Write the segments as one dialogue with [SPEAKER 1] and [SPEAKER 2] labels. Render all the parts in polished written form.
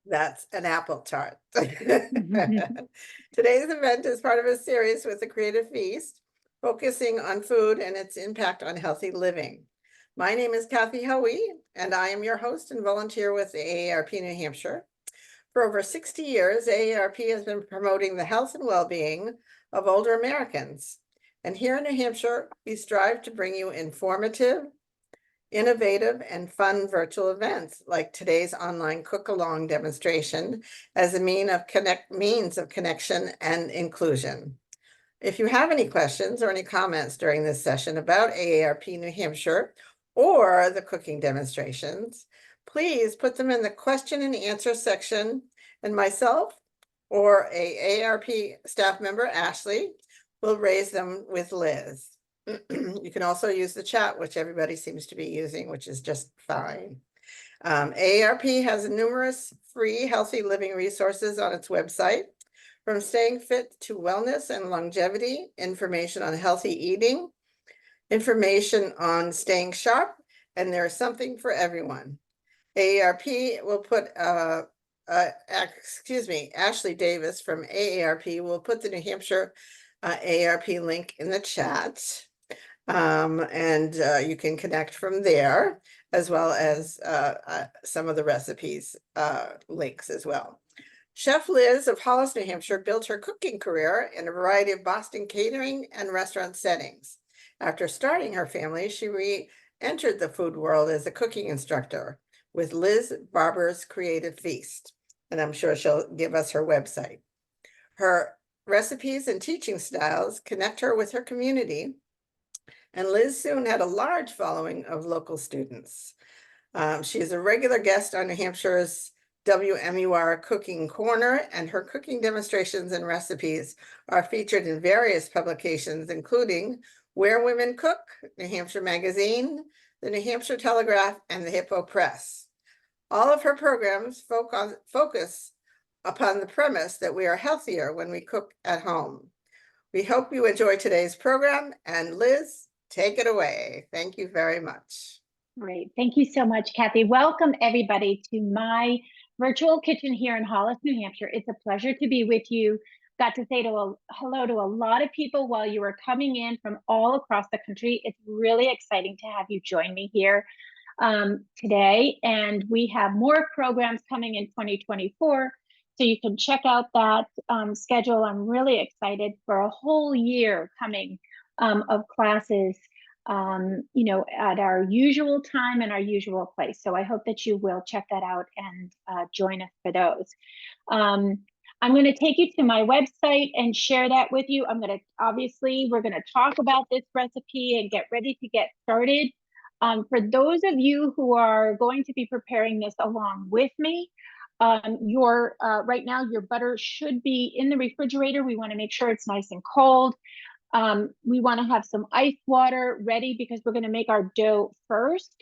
[SPEAKER 1] That's an apple tart. Today's event is part of a series with the Creative Feast, focusing on food and its impact on healthy living. My name is Kathy Hoey, and I am your host and volunteer with the AARP New Hampshire. For over 60 years, AARP has been promoting the health and well-being of older Americans. And here in New Hampshire, we strive to bring you informative, innovative, and fun virtual events like today's online cook-along demonstration as a means of connection and inclusion. If you have any questions or any comments during this session about AARP New Hampshire or the cooking demonstrations, please put them in the question and answer section, and myself or a AARP staff member, Ashley, will raise them with Liz. You can also use the chat, which everybody seems to be using, which is just fine. AARP has numerous free healthy living resources on its website, from staying fit to wellness and longevity, information on healthy eating, information on staying sharp, and there's something for everyone. AARP will put, Ashley Davis from AARP will put the New Hampshire AARP link in the chat. And you can connect from there, as well as some of the recipes links as well. Chef Liz of Hollis, New Hampshire built her cooking career in a variety of Boston catering and restaurant settings. After starting her family, she re-entered the food world as a cooking instructor with Liz Barber's Creative Feast, and I'm sure she'll give us her website. Her recipes and teaching styles connect her with her community, and Liz soon had a large following of local students. She is a regular guest on New Hampshire's WMUR Cooking Corner, and her cooking demonstrations and recipes are featured in various publications, including Where Women Cook, New Hampshire Magazine, the New Hampshire Telegraph, and the Hippo Press. All of her programs focus upon the premise that we are healthier when we cook at home. We hope you enjoy today's program, and Liz, take it away. Thank you very much.
[SPEAKER 2] Great. Thank you so much, Kathy. Welcome, everybody, to my virtual kitchen here in Hollis, New Hampshire. It's a pleasure to be with you. Got to say hello to a lot of people while you were coming in from all across the country. It's really exciting to have you join me here today. And we have more programs coming in 2024. So you can check out that schedule. I'm really excited for a whole year coming of classes, at our usual time and our usual place. So I hope that you will check that out and join us for those. I'm going to take you to my website and share that with you. We're going to talk about this recipe and get ready to get started. For those of you who are going to be preparing this along with me, right now your butter should be in the refrigerator. We want to make sure it's nice and cold. We want to have some ice water ready because we're going to make our dough first.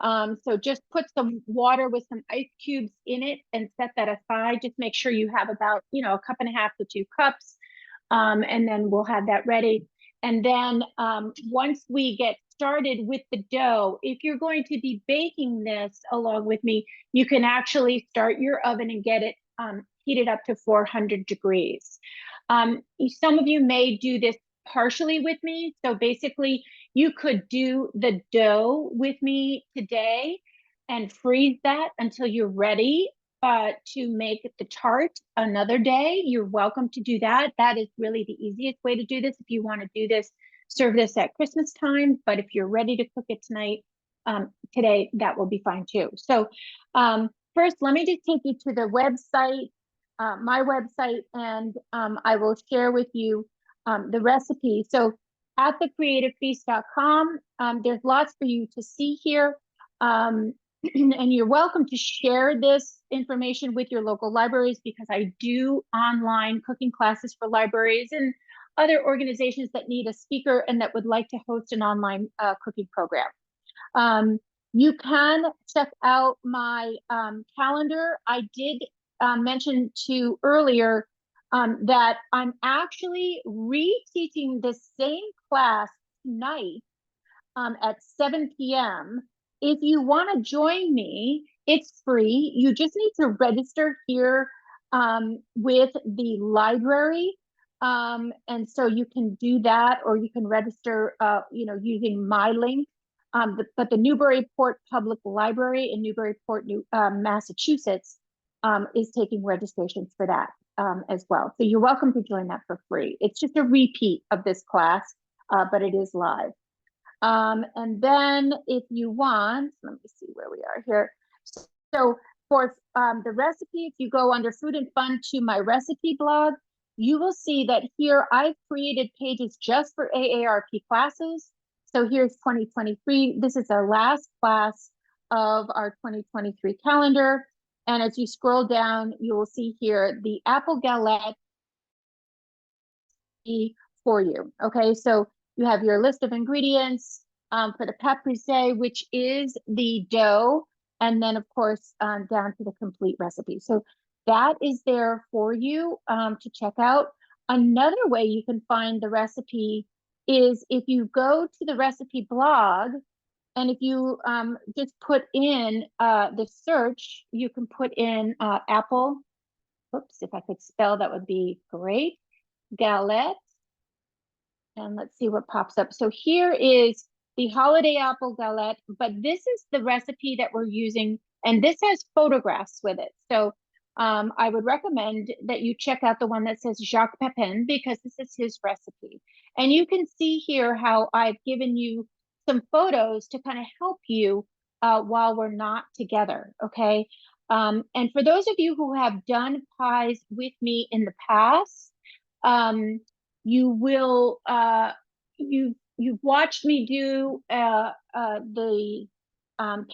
[SPEAKER 2] So just put some water with some ice cubes in it and set that aside. Just make sure you have about, 1.5 cups to 2 cups. And then we'll have that ready. And then once we get started with the dough, if you're going to be baking this along with me, you can actually start your oven and get it heated up to 400 degrees. Some of you may do this partially with me. So basically, you could do the dough with me today and freeze that until you're ready to make the tart another day. You're welcome to do that. That is really the easiest way to do this. If you want to do this, serve this at Christmas time. But if you're ready to cook it today, that will be fine too. So first, let me just take you to the website, my website, and I will share with you the recipe. So at thecreativefeast.com, there's lots for you to see here. And you're welcome to share this information with your local libraries, because I do online cooking classes for libraries and other organizations that need a speaker and that would like to host an online cooking program. You can check out my calendar. I did mention to you earlier that I'm actually re-teaching the same class tonight at 7 p.m. If you want to join me, It's free. You just need to register here with the library. And so you can do that, or you can register, using my link. But the Newburyport Public Library in Newburyport, Massachusetts, is taking registrations for that as well. So you're welcome to join that for free. It's just a repeat of this class, but it is live. And then if you want, let me see where we are here. So for the recipe, if you go under Food and Fun to my recipe blog, you will see that here I've created pages just for AARP classes. So here's 2023. This is our last class of our 2023 calendar. And as you scroll down, you will see here the apple galette for you. Okay, so you have your list of ingredients for the pâte brisée, which is the dough, and then of course down to the complete recipe. So that is there for you to check out. Another way you can find the recipe is if you go to the recipe blog, and if you just put in the search, you can put in apple. Oops, if I could spell, that would be great. Galette. And let's see what pops up. So here is the holiday apple galette, but this is the recipe that we're using, and this has photographs with it. So I would recommend that you check out the one that says Jacques Pepin, because this is his recipe. And you can see here how I've given you some photos to kind of help you while we're not together, okay? And for those of you who have done pies with me in the past, you will you've watched me do the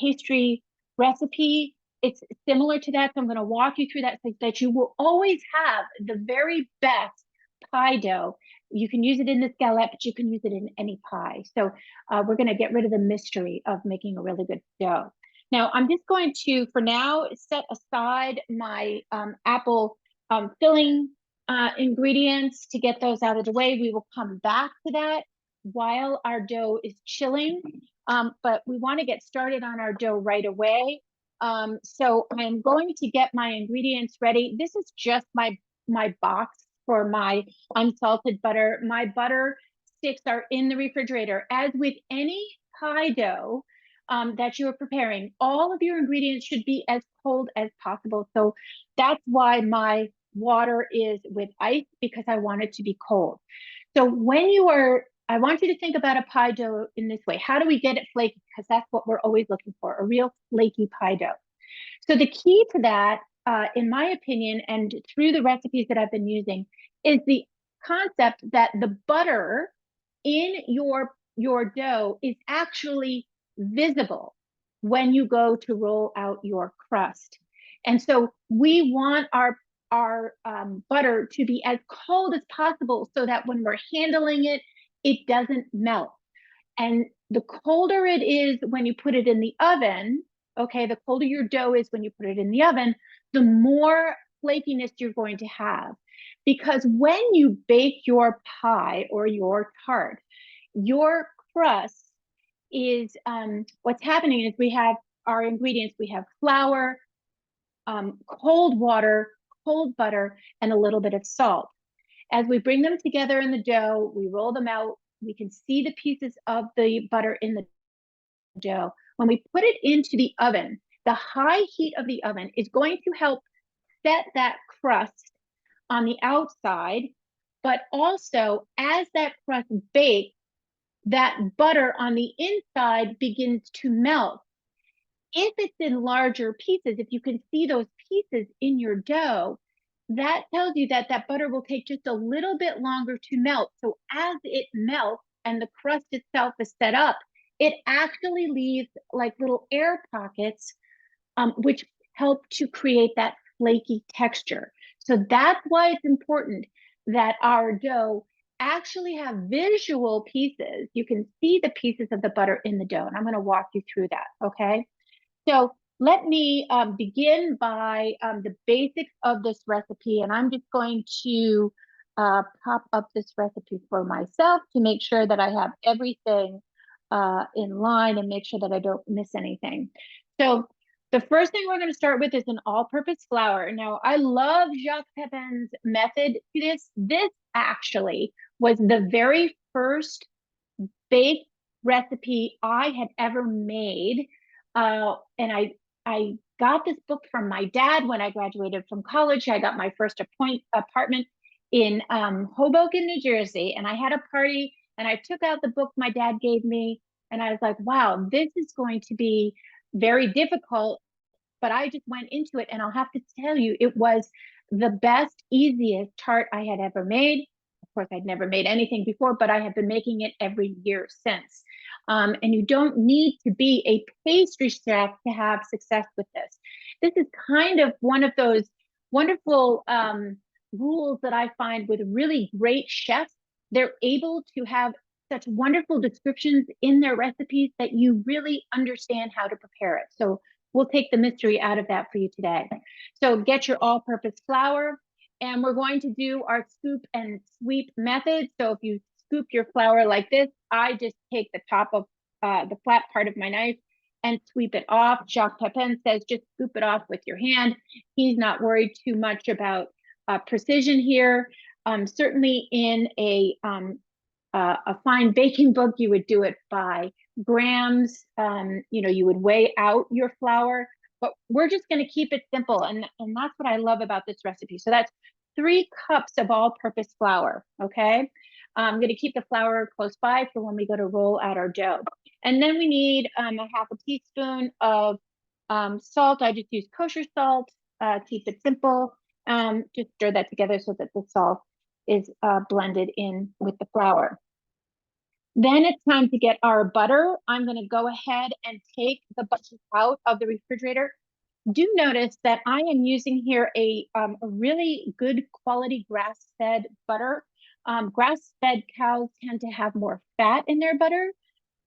[SPEAKER 2] pastry recipe. It's similar to that, so I'm going to walk you through that so that you will always have the very best pie dough. You can use it in this galette, but you can use it in any pie. So we're going to get rid of the mystery of making a really good dough. Now I'm just going to, for now, set aside my apple filling ingredients to get those out of the way. We will come back to that while our dough is chilling, but we want to get started on our dough right away. So I'm going to get my ingredients ready. This is just my box for my unsalted butter. My butter sticks are in the refrigerator. As with any pie dough that you are preparing, all of your ingredients should be as cold as possible. So that's why my water is with ice, because I want it to be cold. So when you are, I want you to think about a pie dough in this way. How do we get it flaky? Because that's what we're always looking for, a real flaky pie dough. So the key to that, in my opinion, and through the recipes that I've been using, is the concept that the butter in your dough is actually visible when you go to roll out your crust. And so we want our butter to be as cold as possible so that when we're handling it, it doesn't melt. And the colder it is when you put it in the oven, okay, the colder your dough is when you put it in the oven, the more flakiness you're going to have. Because when you bake your pie or your tart, your crust is, what's happening is we have our ingredients, we have flour, cold water, cold butter, and a little bit of salt. As we bring them together in the dough, we roll them out, we can see the pieces of the butter in the dough. When we put it into the oven, the high heat of the oven is going to help set that crust on the outside, but also as that crust bakes, that butter on the inside begins to melt. If it's in larger pieces, if you can see those pieces in your dough, that tells you that that butter will take just a little bit longer to melt. So as it melts and the crust itself is set up, it actually leaves like little air pockets, which help to create that flaky texture. So that's why it's important that our dough actually have visual pieces. You can see the pieces of the butter in the dough, and I'm going to walk you through that, okay? So let me begin by the basics of this recipe, and I'm just going to pop up this recipe for myself to make sure that I have everything in line and make sure that I don't miss anything. So The first thing we're going to start with is an all-purpose flour. Now, I love Jacques Pepin's method to this. This actually was the very first bake recipe I had ever made. And I got this book from my dad when I graduated from college. I got my first apartment in Hoboken, New Jersey, and I had a party and I took out the book my dad gave me, and I was like, wow, this is going to be very difficult, but I just went into it, and I'll have to tell you, it was the best, easiest tart I had ever made. Of course, I'd never made anything before, but I have been making it every year since. And you don't need to be a pastry chef to have success with this. This is kind of one of those wonderful rules that I find with really great chefs. They're able to have such wonderful descriptions in their recipes that you really understand how to prepare it. So we'll take the mystery out of that for you today. So get your all-purpose flour, and we're going to do our scoop and sweep method. So if you scoop your flour like this, I just take the top of the flat part of my knife and sweep it off. Jacques Pepin says just scoop it off with your hand. He's not worried too much about precision here. Certainly in a fine baking book, you would do it by grams. You would weigh out your flour, but we're just going to keep it simple. And that's what I love about this recipe. So that's 3 cups of all-purpose flour, okay? I'm going to keep the flour close by for when we go to roll out our dough. And then we need a half a teaspoon of salt. I just use kosher salt, keep it simple. Just stir that together so that the salt is blended in with the flour. Then it's time to get our butter. I'm going to go ahead and take the butter out of the refrigerator. Do notice that I am using here a really good quality grass-fed butter. Grass-fed cows tend to have more fat in their butter.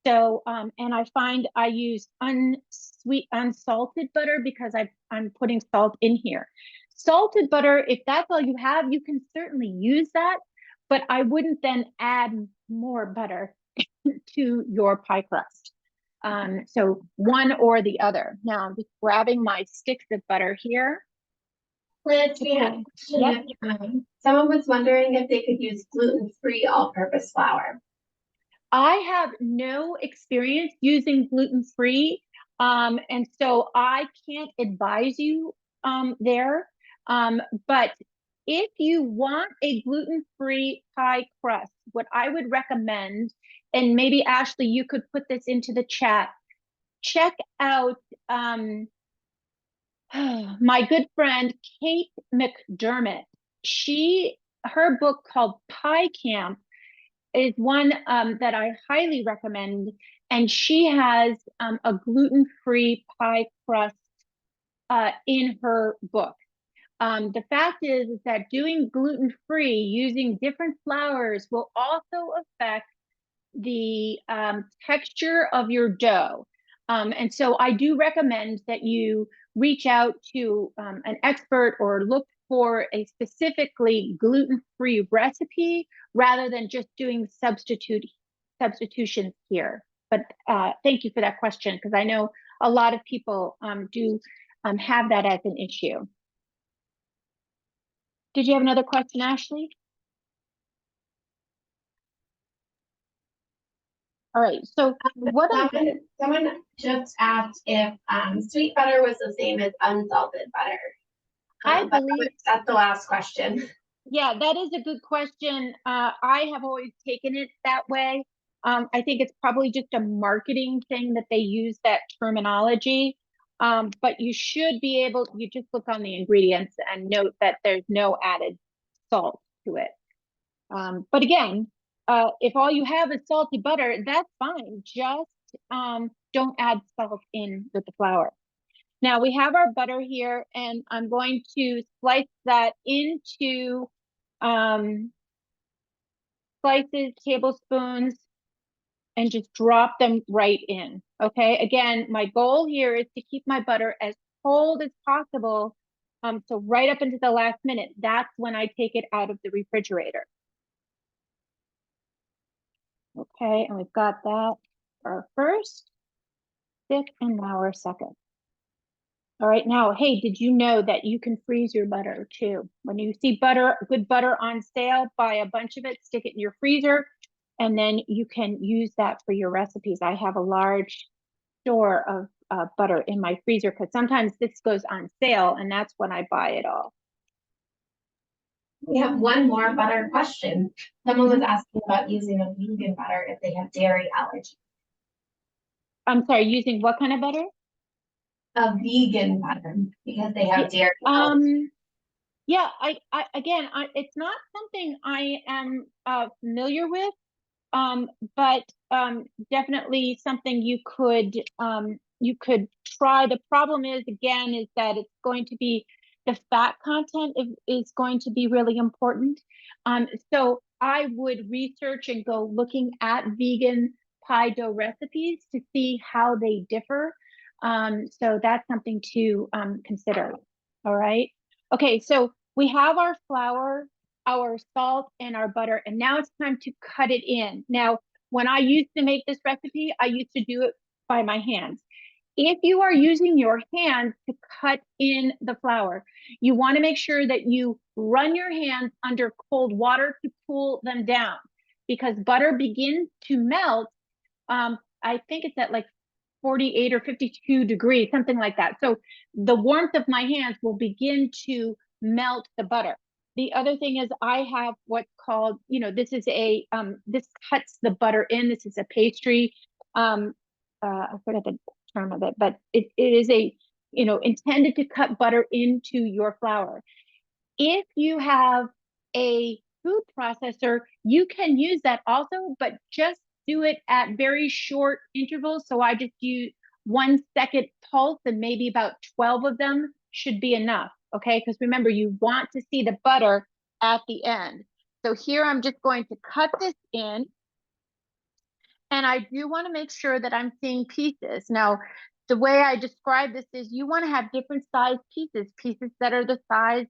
[SPEAKER 2] So, and I find I use unsalted butter because I'm putting salt in here. Salted butter, if that's all you have, you can certainly use that, but I wouldn't then add more butter to your pie crust. So one or the other. Now I'm just grabbing my sticks of butter here.
[SPEAKER 3] Liz, we have a question.
[SPEAKER 2] Yep.
[SPEAKER 3] Someone was wondering if they could use gluten-free all-purpose flour.
[SPEAKER 2] I have no experience using gluten-free, and so I can't advise you there. But if you want a gluten-free pie crust, what I would recommend, and maybe Ashley, you could put this into the chat, check out my good friend Kate McDermott. Her book called Pie Camp is one that I highly recommend, and she has a gluten-free pie crust in her book. The fact is that doing gluten-free using different flours will also affect the texture of your dough. And so I do recommend that you reach out to an expert or look for a specifically gluten-free recipe rather than just doing substitutions here. But thank you for that question, because I know a lot of people do have that as an issue. Did you have another question, Ashley? All right, so what
[SPEAKER 3] someone just asked if sweet butter was the same as unsalted butter.
[SPEAKER 2] I believe
[SPEAKER 3] that's the last question.
[SPEAKER 2] Yeah, that is a good question. I have always taken it that way. I think it's probably just a marketing thing that they use that terminology. But you should be able, you just look on the ingredients and note that there's no added salt to it. But again, if all you have is salty butter, that's fine. Just don't add salt in with the flour. Now we have our butter here, and I'm going to slice that into slices, tablespoons, and just drop them right in. Okay, again, my goal here is to keep my butter as cold as possible. So right up into the last minute, that's when I take it out of the refrigerator. Okay, and we've got that for our first stick, and now our second. All right, now, hey, did you know that you can freeze your butter too? When you see butter, good butter on sale, buy a bunch of it, stick it in your freezer, and then you can use that for your recipes. I have a large store of butter in my freezer because sometimes this goes on sale and that's when I buy it all.
[SPEAKER 3] We have one more butter question. Someone was asking about using a vegan butter if they have dairy allergy.
[SPEAKER 2] I'm sorry, using what kind of butter?
[SPEAKER 3] A vegan butter because they have dairy allergy.
[SPEAKER 2] Yeah, again, it's not something I am familiar with, but definitely something you could try. The problem is, again, is that it's going to be the fat content is going to be really important. So I would research and go looking at vegan pie dough recipes to see how they differ. So that's something to consider. All right. Okay, so we have our flour, our salt, and our butter, and now it's time to cut it in. Now, when I used to make this recipe, I used to do it by my hands. If you are using your hands to cut in the flour, you want to make sure that you run your hands under cold water to cool them down, because butter begins to melt. I think it's at like 48 or 52 degrees, something like that. So the warmth of my hands will begin to melt the butter. The other thing is I have what's called, this is this cuts the butter in. This is a pastry. I forgot the term of it, but it is intended to cut butter into your flour. If you have a food processor, you can use that also, but just do it at very short intervals. So I just use 1 second pulse, and maybe about 12 of them should be enough. Okay, because remember, you want to see the butter at the end. So here I'm just going to cut this in. And I do want to make sure that I'm seeing pieces. Now, the way I describe this is you want to have different size pieces that are the size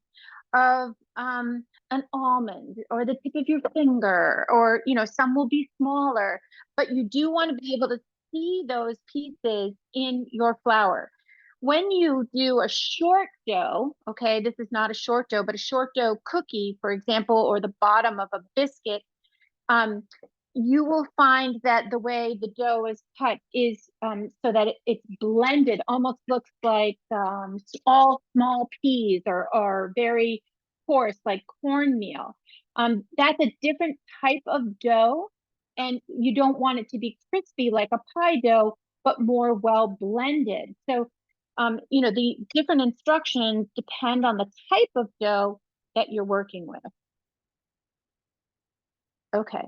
[SPEAKER 2] of an almond or the tip of your finger, or some will be smaller, but you do want to be able to see those pieces in your flour. When you do a short dough, okay, this is not a short dough, but a short dough cookie, for example, or the bottom of a biscuit, you will find that the way the dough is cut is so that it's blended, almost looks like all small peas or very coarse, like cornmeal. That's a different type of dough, and you don't want it to be crispy like a pie dough, but more well blended. So, the different instructions depend on the type of dough that you're working with. Okay.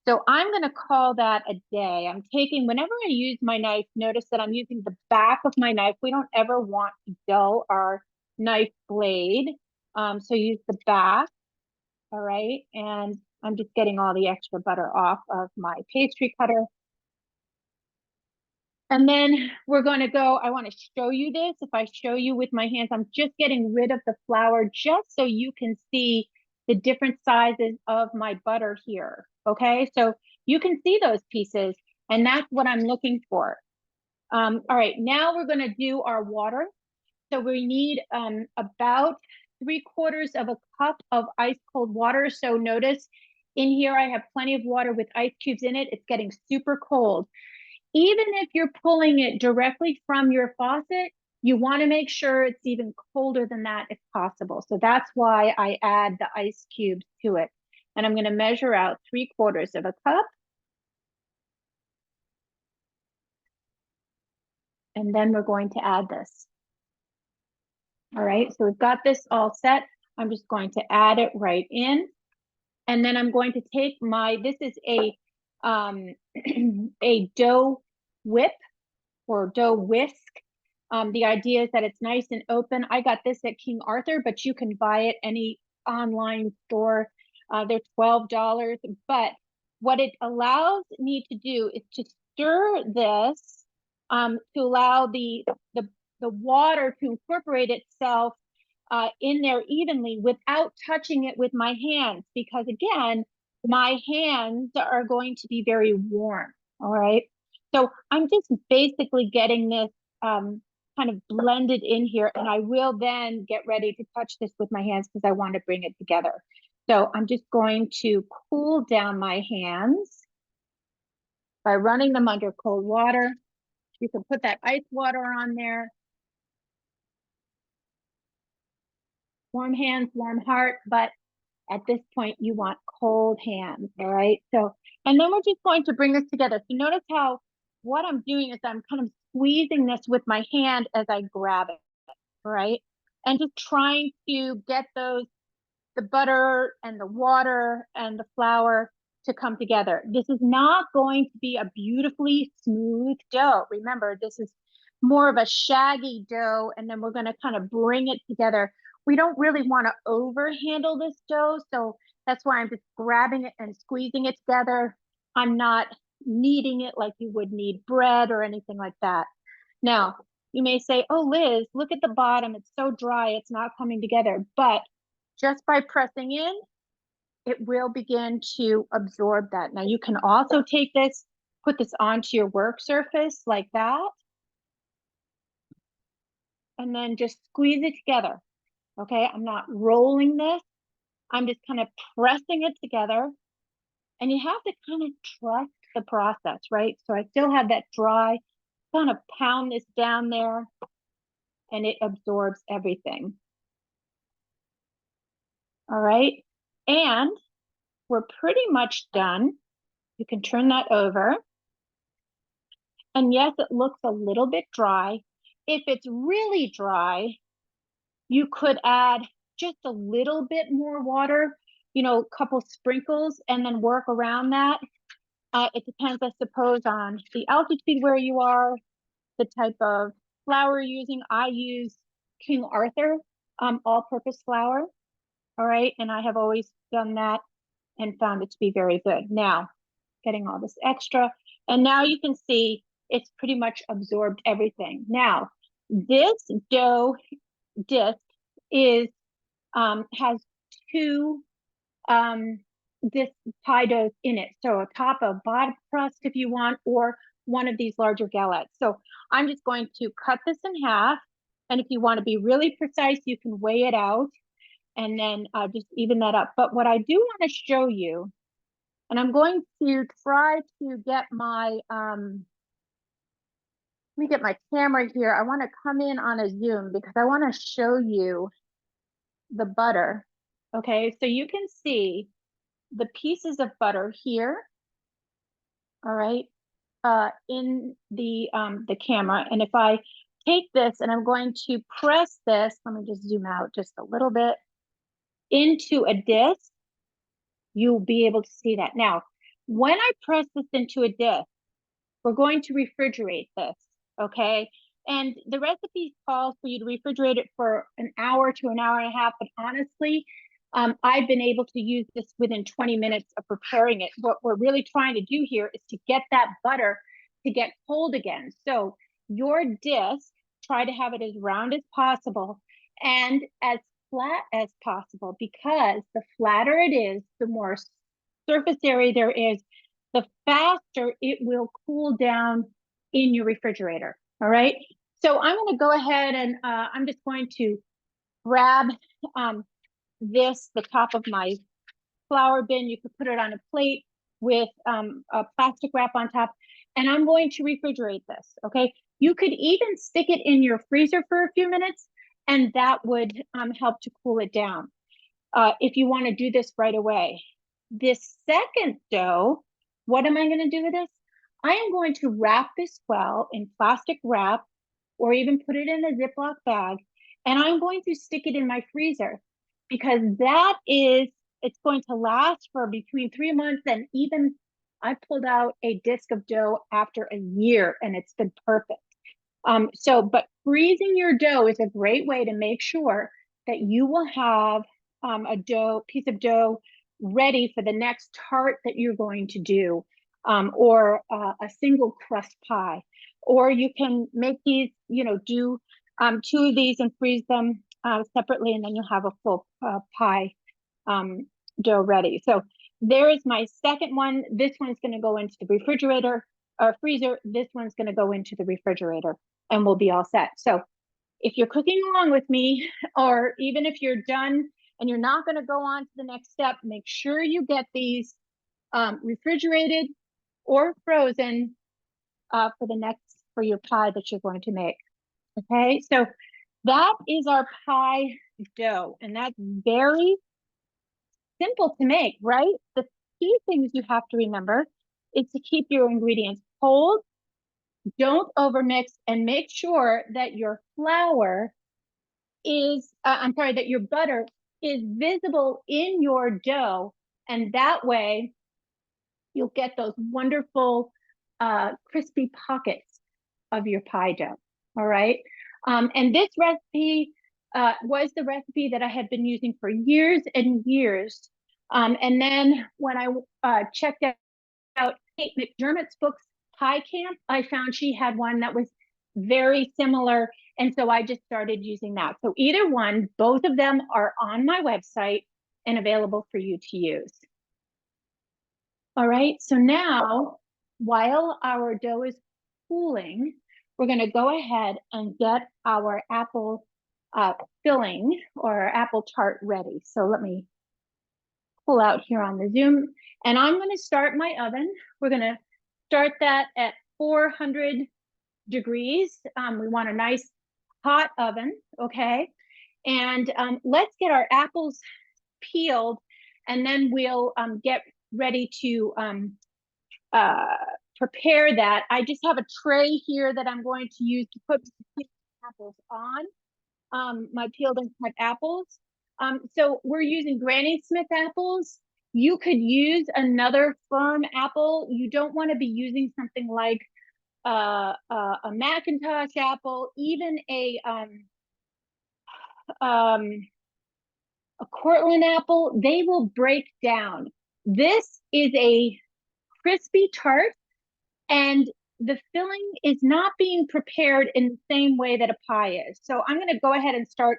[SPEAKER 2] So I'm going to call that a day. I'm taking, whenever I use my knife, notice that I'm using the back of my knife. We don't ever want to dull our knife blade. So use the back. All right. And I'm just getting all the extra butter off of my pastry cutter. And then we're going to go, I want to show you this. If I show you with my hands, I'm just getting rid of the flour just so you can see the different sizes of my butter here. Okay, so you can see those pieces, and that's what I'm looking for. All right, now we're going to do our water. So we need about 3/4 of a cup of ice cold water. So notice in here I have plenty of water with ice cubes in it. It's getting super cold. Even if you're pulling it directly from your faucet, you want to make sure it's even colder than that if possible. So that's why I add the ice cubes to it. And I'm going to measure out 3/4 of a cup. And then we're going to add this. All right, so we've got this all set. I'm just going to add it right in. And then I'm going to take this is a dough whip or dough whisk. The idea is that it's nice and open. I got this at King Arthur, but you can buy it any online store. They're $12. But what it allows me to do is to stir this to allow the water to incorporate itself in there evenly without touching it with my hands, because again, my hands are going to be very warm. All right. So I'm just basically getting this kind kind of blended in here, and I will then get ready to touch this with my hands because I want to bring it together. So I'm just going to cool down my hands by running them under cold water. You can put that ice water on there. Warm hands, warm heart, but at this point you want cold hands, all right? So, and then we're just going to bring this together. So notice how what I'm doing is I'm kind of squeezing this with my hand as I grab it, all right? And just trying to get the butter and the water and the flour to come together. This is not going to be a beautifully smooth dough. Remember, this is more of a shaggy dough, and then we're going to kind of bring it together. We don't really want to overhandle this dough, so that's why I'm just grabbing it and squeezing it together. I'm not kneading it like you would knead bread or anything like that. Now, you may say, oh, Liz, look at the bottom. It's so dry, it's not coming together. But just by pressing in, it will begin to absorb that. Now you can also take this, put this onto your work surface like that, and then just squeeze it together. Okay, I'm not rolling this. I'm just kind of pressing it together. And you have to kind of trust the process, right? So I still have that dry, kind of pound this down there, and it absorbs everything. All right, and we're pretty much done. You can turn that over. And yes, it looks a little bit dry. If it's really dry, you could add just a little bit more water, you know, a couple sprinkles, and then work around that. It depends, I suppose, on the altitude where you are, the type of flour you're using. I use King Arthur all-purpose flour, all right? And I have always done that and found it to be very good. Now, getting all this extra, and now you can see it's pretty much absorbed everything. Now, this dough disc is has two this pie doughs in it. So a top, a bottom crust if you want, or one of these larger galettes. So I'm just going to cut this in half. And if you want to be really precise, you can weigh it out and then just even that up. But what I do want to show you, and I'm going to try to get my, let me get my camera here. I want to come in on a zoom because I want to show you the butter. Okay, so you can see the pieces of butter here, all right, in the camera. And if I take this and I'm going to press this, let me just zoom out just a little bit, into a disc, you'll be able to see that. Now, when I press this into a disc, we're going to refrigerate this, okay? And the recipe calls for you to refrigerate it for an hour to an hour and a half, but honestly, I've been able to use this within 20 minutes of preparing it. What we're really trying to do here is to get that butter to get cold again. So your disc, try to have it as round as possible and as flat as possible, because the flatter it is, the more surface area there is, the faster it will cool down in your refrigerator, all right? So I'm gonna go ahead and I'm just going to grab the top of my flour bin. You could put it on a plate with a plastic wrap on top, and I'm going to refrigerate this, okay? You could even stick it in your freezer for a few minutes, and that would help to cool it down if you wanna do this right away. This second dough, what am I gonna do with this? I am going to wrap this well in plastic wrap, or even put it in a Ziploc bag, and I'm going to stick it in my freezer, because it's going to last for between 3 months, and even I pulled out a disc of dough after a year and it's been perfect. But freezing your dough is a great way to make sure that you will have a piece of dough ready for the next tart that you're going to do, or a single crust pie. Or you can make these, do 2 of these and freeze them separately, and then you'll have a full pie dough ready. So there is my second one. This one's going to go into the refrigerator or freezer. This one's going to go into the refrigerator. and we'll be all set. So if you're cooking along with me, or even if you're done and you're not going to go on to the next step, make sure you get these refrigerated or frozen for your pie that you're going to make. Okay, so that is our pie dough, and that's very simple to make, right? The key things you have to remember is to keep your ingredients cold, don't overmix, and make sure that your flour is, that your butter is visible in your dough, and that way you'll get those wonderful crispy pockets of your pie dough. All right. And this recipe was the recipe that I had been using for years and years. And then when I checked out Kate McDermott's books, Pie Camp, I found she had one that was very similar. And so I just started using that. So either one, both of them are on my website and available for you to use. All right, so now, while our dough is cooling, we're going to go ahead and get our apple filling or apple tart ready. So let me pull out here on the Zoom, and I'm going to start my oven. We're going to start that at 400 degrees. We want a nice hot oven, okay? And let's get our apples peeled, and then we'll get ready to prepare that. I just have a tray here that I'm going to use to put apples on, my peeled and cut apples. So we're using Granny Smith apples. You could use another firm apple. You don't want to be using something like a Macintosh apple, even a Cortland apple. They will break down. This is a crispy tart, and the filling is not being prepared in the same way that a pie is. So I'm going to go ahead and start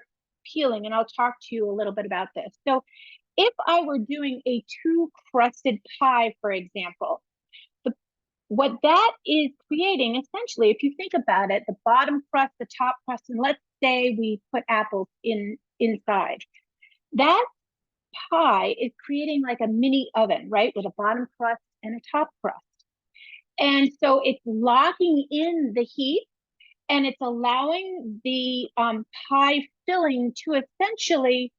[SPEAKER 2] peeling, and I'll talk to you a little bit about this. So if I were doing a two-crusted pie, for example, what that is creating, essentially, if you think about it, the bottom crust, the top crust, and let's say we put apples inside, that pie is creating like a mini oven, right, with a bottom crust and a top crust. And so it's locking in the heat, and it's allowing the pie filling to essentially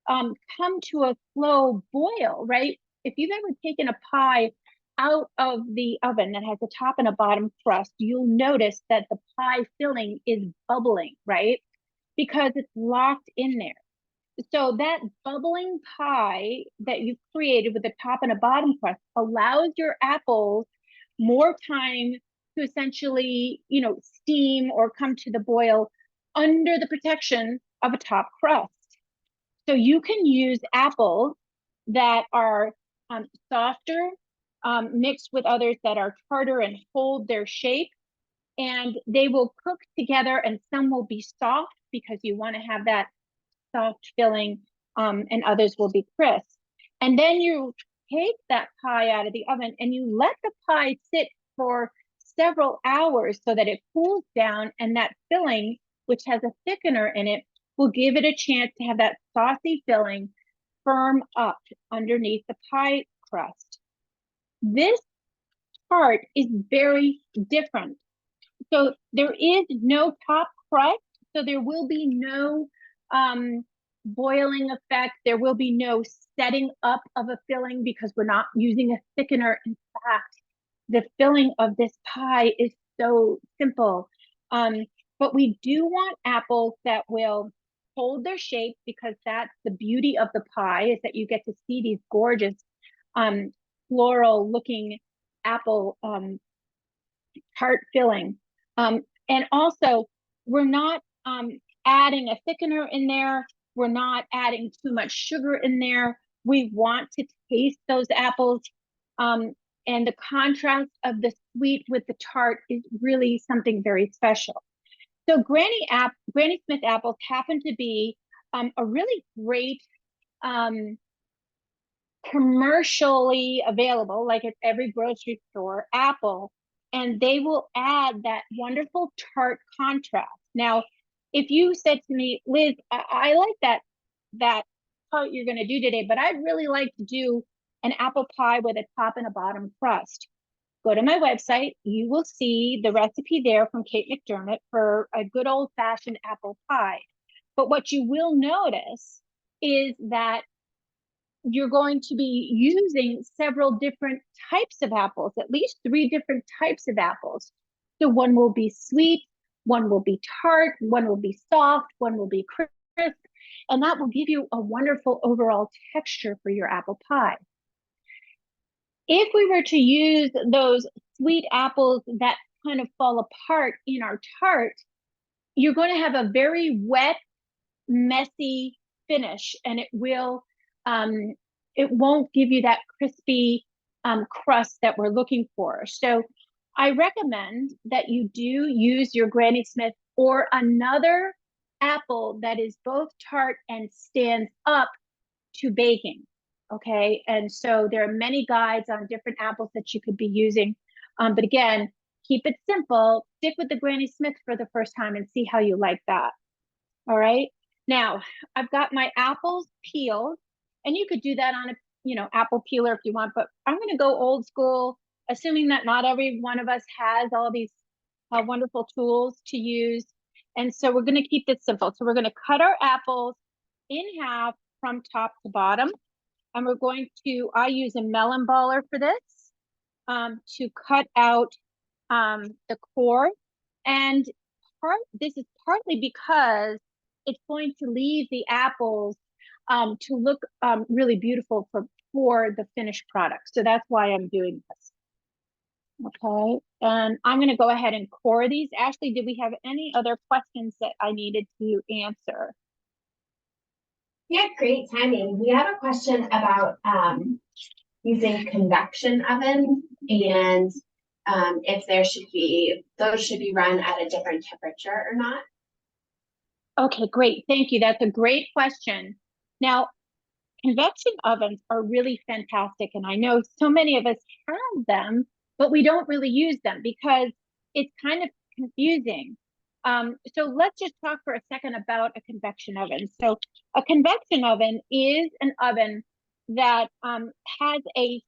[SPEAKER 2] come to a slow boil, right? If you've ever taken a pie out of the oven that has a top and a bottom crust, you'll notice that the pie filling is bubbling, right? Because it's locked in there. So that bubbling pie that you've created with a top and a bottom crust allows your apples more time to essentially, steam or come to the boil under the protection of a top crust. So you can use apples that are softer, mixed with others that are harder and hold their shape, and they will cook together, and some will be soft because you want to have that soft filling, and others will be crisp. And then you take that pie out of the oven and you let the pie sit for several hours so that it cools down, and that filling, which has a thickener in it, will give it a chance to have that saucy filling firm up underneath the pie crust. This tart is very different. So there is no top crust, so there will be no boiling effect. There will be no setting up of a filling because we're not using a thickener. In fact, the filling of this pie is so simple. But we do want apples that will hold their shape, because that's the beauty of the pie, is that you get to see these gorgeous floral looking apple tart filling. And also, we're not adding a thickener in there. We're not adding too much sugar in there. We want to taste those apples. And the contrast of the sweet with the tart is really something very special. So Granny Smith apples happen to be a really great commercially available, like at every grocery store, apple and they will add that wonderful tart contrast. Now, if you said to me, Liz, I like that tart you're going to do today, but I'd really like to do an apple pie with a top and a bottom crust. Go to my website. You will see the recipe there from Kate McDermott for a good old-fashioned apple pie. But what you will notice is that you're going to be using several different types of apples, at least 3 different types of apples. So one will be sweet, one will be tart, one will be soft, one will be crisp, and that will give you a wonderful overall texture for your apple pie. If we were to use those sweet apples that kind of fall apart in our tart, you're going to have a very wet, messy finish, and it won't give you that crispy crust that we're looking for. So I recommend that you do use your Granny Smith or another apple that is both tart and stands up to baking. Okay, and so there are many guides on different apples that you could be using. But again, keep it simple. Stick with the Granny Smith for the first time and see how you like that. All right. Now, I've got my apples peeled, and you could do that on a apple peeler if you want, but I'm going to go old school, assuming that not every one of us has all these wonderful tools to use. And so we're going to keep this simple. So we're going to cut our apples in half from top to bottom. And we're going to, I use a melon baller for this to cut out the core. And this is partly because it's going to leave the apples to look really beautiful for the finished product. So that's why I'm doing this. Okay, and I'm going to go ahead and core these. Ashley, did we have any other questions that I needed to answer?
[SPEAKER 3] Yeah, great timing. We have a question about using convection ovens and if those should be run at a different temperature or not.
[SPEAKER 2] Okay, great. Thank you. That's a great question. Now, convection ovens are really fantastic, and I know so many of us have them, but we don't really use them because it's kind of confusing. So let's just talk for a second about a convection oven. So a convection oven is an oven that has a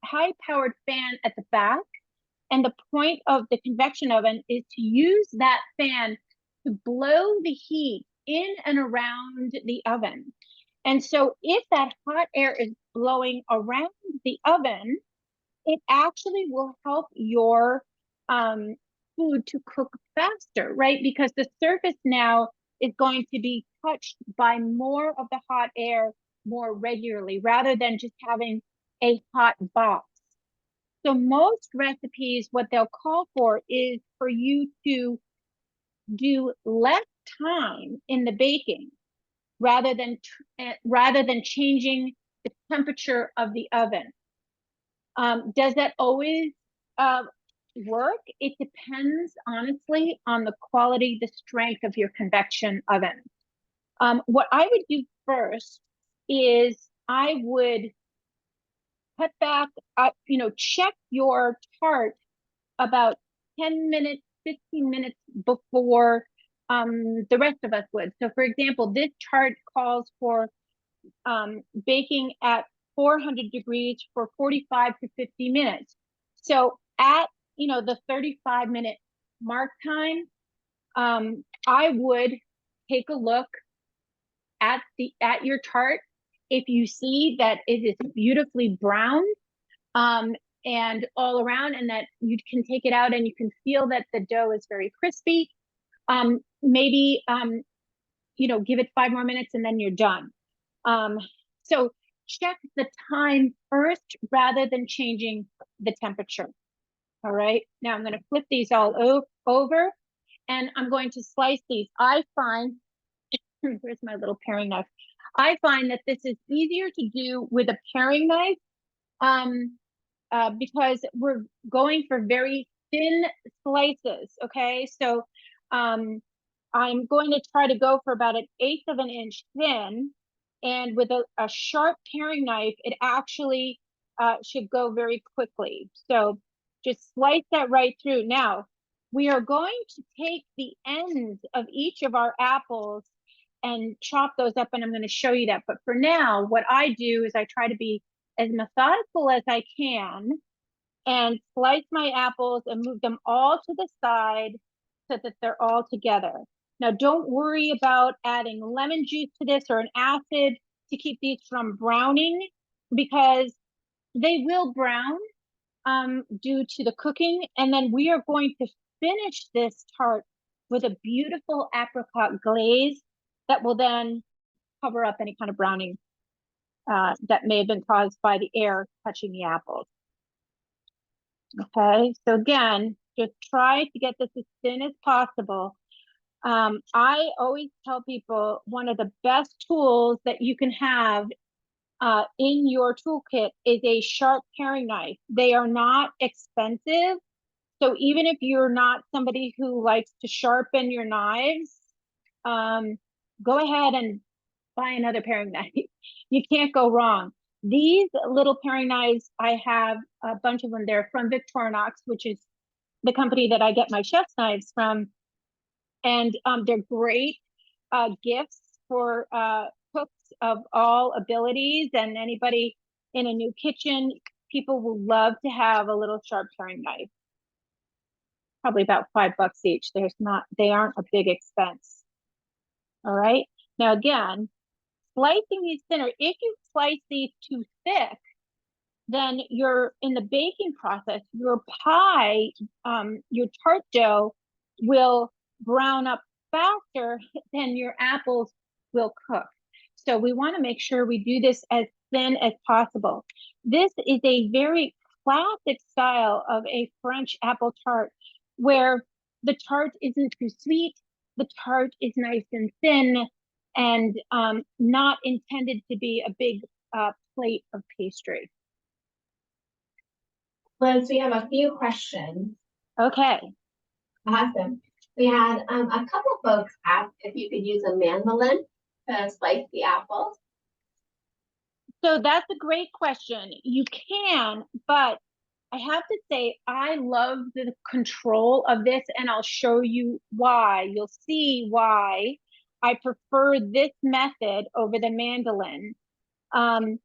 [SPEAKER 2] high-powered fan at the back, and the point of the convection oven is to use that fan to blow the heat in and around the oven. And so if that hot air is blowing around the oven, it actually will help your food to cook faster, right? Because the surface now is going to be touched by more of the hot air more regularly, rather than just having a hot box. So most recipes, what they'll call for is for you to do less time in the baking rather than changing the temperature of the oven. Does that always work? It depends, honestly, on the quality, the strength of your convection oven. What I would do first is I would cut back, check your tart about 10 minutes, 15 minutes before the rest of us would. So for example, this tart calls for baking at 400 degrees for 45 to 50 minutes. So at, the 35-minute mark time, I would take a look at your tart. If you see that it is beautifully browned and all around, and that you can take it out and you can feel that the dough is very crispy, maybe give it 5 more minutes and then you're done. So check the time first rather than changing the temperature. All right, now I'm going to flip these all over, and I'm going to slice these. I find, where's my little paring knife? I find that this is easier to do with a paring knife because we're going for very thin slices, okay? So I'm going to try to go for about 1/8 of an inch thin, and with a sharp paring knife, it actually should go very quickly. So Just slice that right through. Now, we are going to take the ends of each of our apples and chop those up, and I'm going to show you that. But for now, what I do is I try to be as methodical as I can and slice my apples and move them all to the side so that they're all together. Now, don't worry about adding lemon juice to this or an acid to keep these from browning, because they will brown due to the cooking. And then we are going to finish this tart with a beautiful apricot glaze that will then cover up any kind of browning that may have been caused by the air touching the apples. Okay, so again, just try to get this as thin as possible. I always tell people one of the best tools that you can have in your toolkit is a sharp paring knife. They are not expensive. So even if you're not somebody who likes to sharpen your knives, go ahead and buy another paring knife. You can't go wrong. These little paring knives, I have a bunch of them. They're from Victorinox, which is the company that I get my chef's knives from. And they're great gifts for cooks of all abilities, and anybody in a new kitchen. People will love to have a little sharp paring knife. Probably about $5 each. They aren't a big expense. All right. Now again, slicing these thinner. If you slice these too thick, then you're in the baking process, your pie, your tart dough will brown up faster than your apples will cook. So we want to make sure we do this as thin as possible. This is a very classic style of a French apple tart where the tart isn't too sweet, the tart is nice and thin, and not intended to be a big plate of pastry.
[SPEAKER 3] Liz, we have a few questions.
[SPEAKER 2] Okay.
[SPEAKER 3] Awesome. We had a couple folks ask if you could use a mandolin to slice the apples.
[SPEAKER 2] So that's a great question. You can, but I have to say, I love the control of this, and I'll show you why. You'll see why I prefer this method over the mandolin. And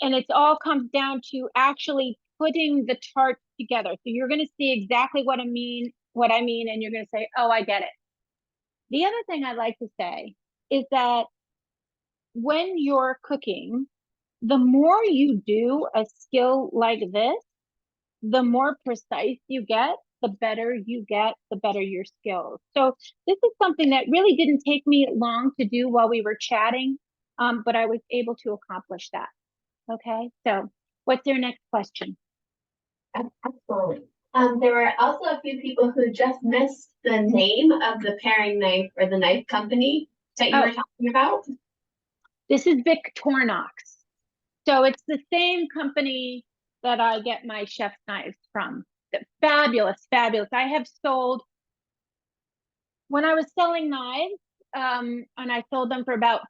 [SPEAKER 2] it all comes down to actually putting the tart together. So you're going to see exactly what I mean, and you're going to say, oh, I get it. The other thing I like to say is that when you're cooking, the more you do a skill like this, the more precise you get, the better you get, the better your skills. So this is something that really didn't take me long to do while we were chatting, but I was able to accomplish that. Okay, so what's your next question?
[SPEAKER 3] Excellent. There were also a few people who just missed the name of the paring knife or the knife company that you were talking about.
[SPEAKER 2] This is Victorinox. So it's the same company that I get my chef's knives from. Fabulous, fabulous. I have sold, when I was selling knives, and I sold them for about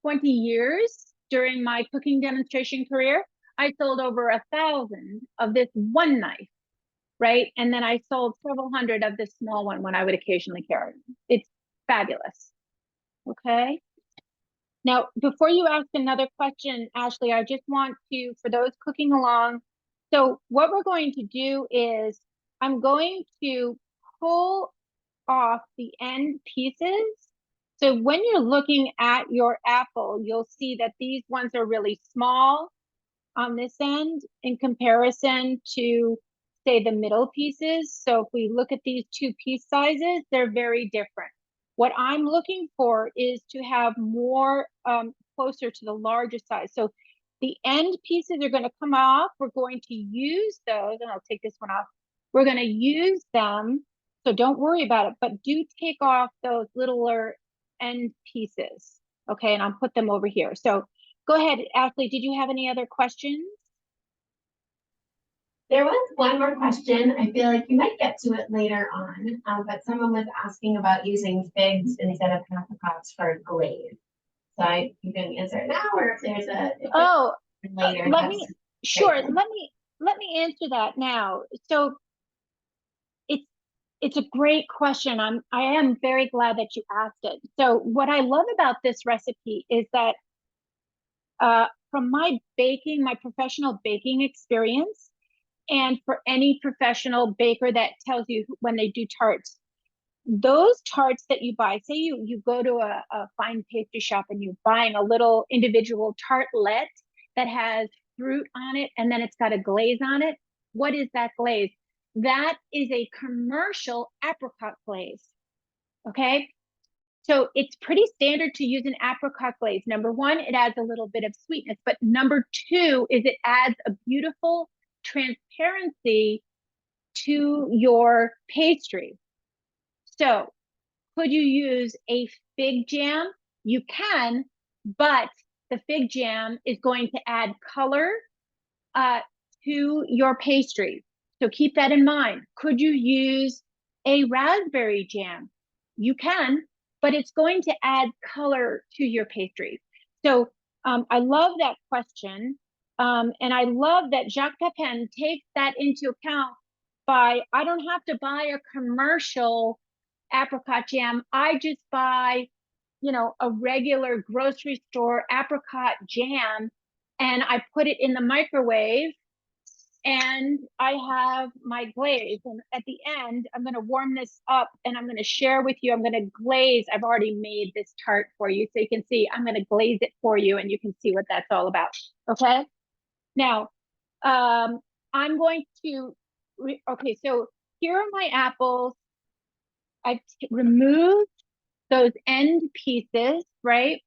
[SPEAKER 2] 20 years during my cooking demonstration career, I sold over 1,000 of this one knife, right? And then I sold several hundred of this small one when I would occasionally carry them. It's fabulous. Okay. Now, before you ask another question, Ashley, I just want to, for those cooking along, so what we're going to do is I'm going to pull off the end pieces. So when you're looking at your apple, you'll see that these ones are really small on this end in comparison to, say, the middle pieces. So if we look at these two piece sizes, they're very different. What I'm looking for is to have more closer to the larger size. So the end pieces are going to come off. We're going to use those, and I'll take this one off. We're going to use them. So don't worry about it, but do take off those littler end pieces. Okay, and I'll put them over here. So go ahead, Ashley, did you have any other questions?
[SPEAKER 3] There was one more question. I feel like you might get to it later on, but someone was asking about using figs instead of apricots for glaze. So you can answer it now, or if there's a later.
[SPEAKER 2] Let me let me answer that now. So it's a great question. I am very glad that you asked it. So what I love about this recipe is that from my professional baking experience, and for any professional baker that tells you when they do tarts, those tarts that you buy, say you go to a fine pastry shop and you're buying a little individual tartlet that has fruit on it and then it's got a glaze on it. What is that glaze? That is a commercial apricot glaze. Okay. So it's pretty standard to use an apricot glaze. Number one, it adds a little bit of sweetness, but number two is it adds a beautiful transparency to your pastry. So could you use a fig jam? You can, but the fig jam is going to add color to your pastry. So keep that in mind. Could you use a raspberry jam? You can, but it's going to add color to your pastry. So I love that question. And I love that Jacques Pepin takes that into account by, I don't have to buy a commercial apricot jam. I just buy, a regular grocery store apricot jam and I put it in the microwave and I have my glaze. And at the end, I'm going to warm this up and I'm going to share with you. I'm going to glaze. I've already made this tart for you. So you can see, I'm going to glaze it for you and you can see what that's all about. Okay. Now, I'm going to, okay, so here are my apples. I've removed those end pieces, right?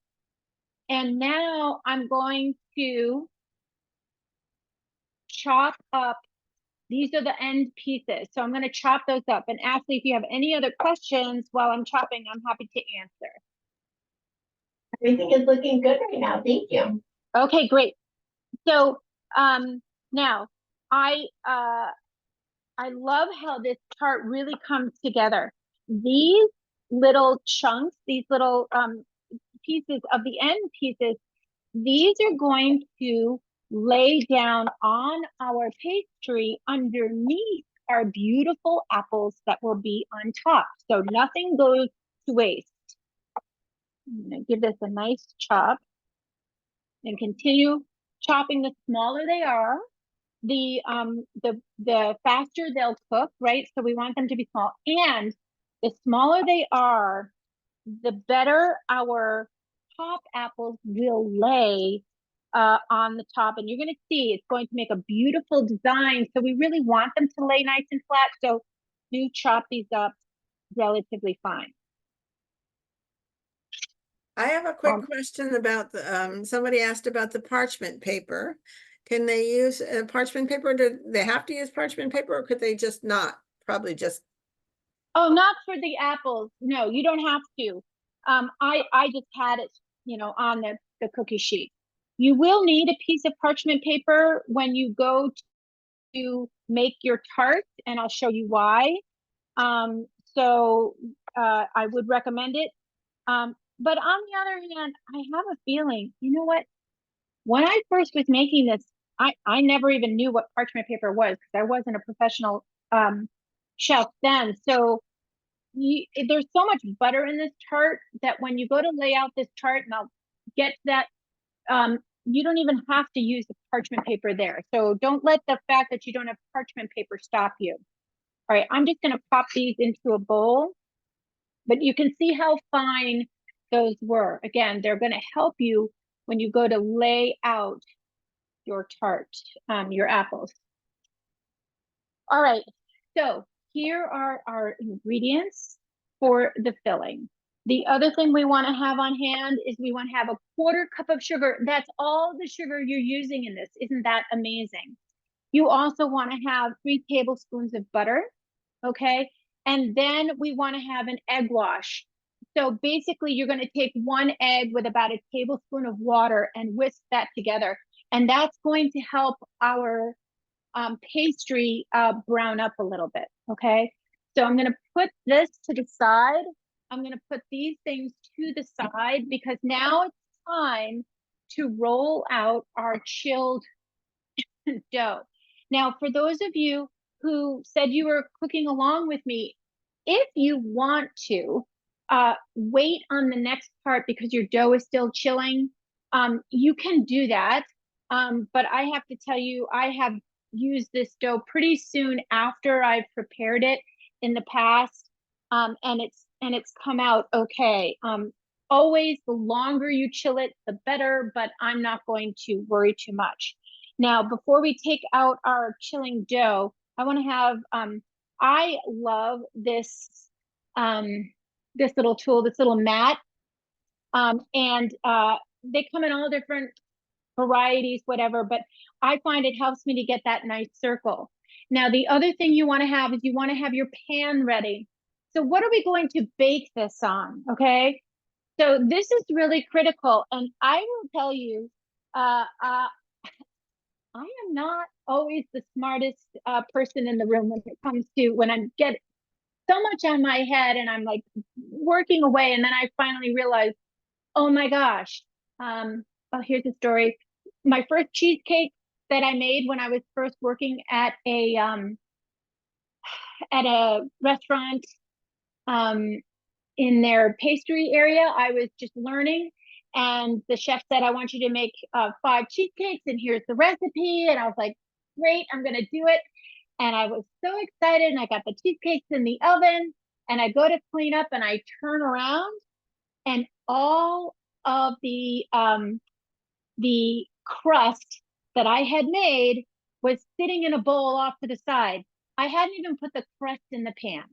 [SPEAKER 2] And now I'm going to chop up. These are the end pieces. So I'm going to chop those up. And Ashley, if you have any other questions while I'm chopping, I'm happy to answer.
[SPEAKER 3] Everything is looking good right now. Thank you.
[SPEAKER 2] Okay, great. So now I love how this tart really comes together. These little chunks, these little pieces of the end pieces, these are going to lay down on our pastry underneath our beautiful apples that will be on top. So nothing goes to waste. I'm going to give this a nice chop and continue chopping. The smaller they are, the faster they'll cook, right? So we want them to be small. And the smaller they are, the better our top apples will lay on the top. And you're going to see it's going to make a beautiful design. So we really want them to lay nice and flat. So do chop these up relatively fine.
[SPEAKER 1] I have a quick question about the, somebody asked about the parchment paper. Can they use parchment paper? Do they have to use parchment paper or could they just not? Probably just.
[SPEAKER 2] Oh, not for the apples. No, you don't have to. I just had it, on the cookie sheet. You will need a piece of parchment paper when you go to make your tart, and I'll show you why. So I would recommend it. But on the other hand, I have a feeling, you know what? When I first was making this, I never even knew what parchment paper was because I wasn't a professional chef then. So there's so much butter in this tart that when you go to lay out this tart, and I'll get to that, you don't even have to use the parchment paper there. So don't let the fact that you don't have parchment paper stop you. All right, I'm just going to pop these into a bowl, but you can see how fine those were. Again, they're going to help you when you go to lay out your tart, your apples. All right, so here are our ingredients for the filling. The other thing we want to have on hand is we want to have a 1/4 cup of sugar. That's all the sugar you're using in this. Isn't that amazing? You also want to have 3 tablespoons of butter, okay? And then we want to have an egg wash. So basically you're going to take 1 egg with about a tablespoon of water and whisk that together. And that's going to help our pastry brown up a little bit, okay? So I'm going to put this to the side. I'm going to put these things to the side because now it's time to roll out our chilled dough. Now, for those of you who said you were cooking along with me, if you want to wait on the next part because your dough is still chilling, you can do that. But I have to tell you, I have used this dough pretty soon after I've prepared it in the past, and it's come out okay. Always, the longer you chill it, the better, but I'm not going to worry too much. Now, before we take out our chilling dough, I want to have, I love this, this little tool, this little mat. And they come in all different varieties, whatever, but I find it helps me to get that nice circle. Now, the other thing you want to have is you want to have your pan ready. So what are we going to bake this on? Okay. So this is really critical. And I will tell you, I am not always the smartest person in the room when it comes to when I'm getting so much on my head and I'm like working away. And then I finally realized, oh my gosh. Oh, here's a story. My first cheesecake that I made when I was first working at a restaurant in their pastry area, I was just learning. And the chef said, I want you to make 5 cheesecakes and here's the recipe. And I was like, great, I'm going to do it. And I was so excited and I got the cheesecakes in the oven and I go to clean up and I turn around and all of the crust that I had made was sitting in a bowl off to the side. I hadn't even put the crust in the pan.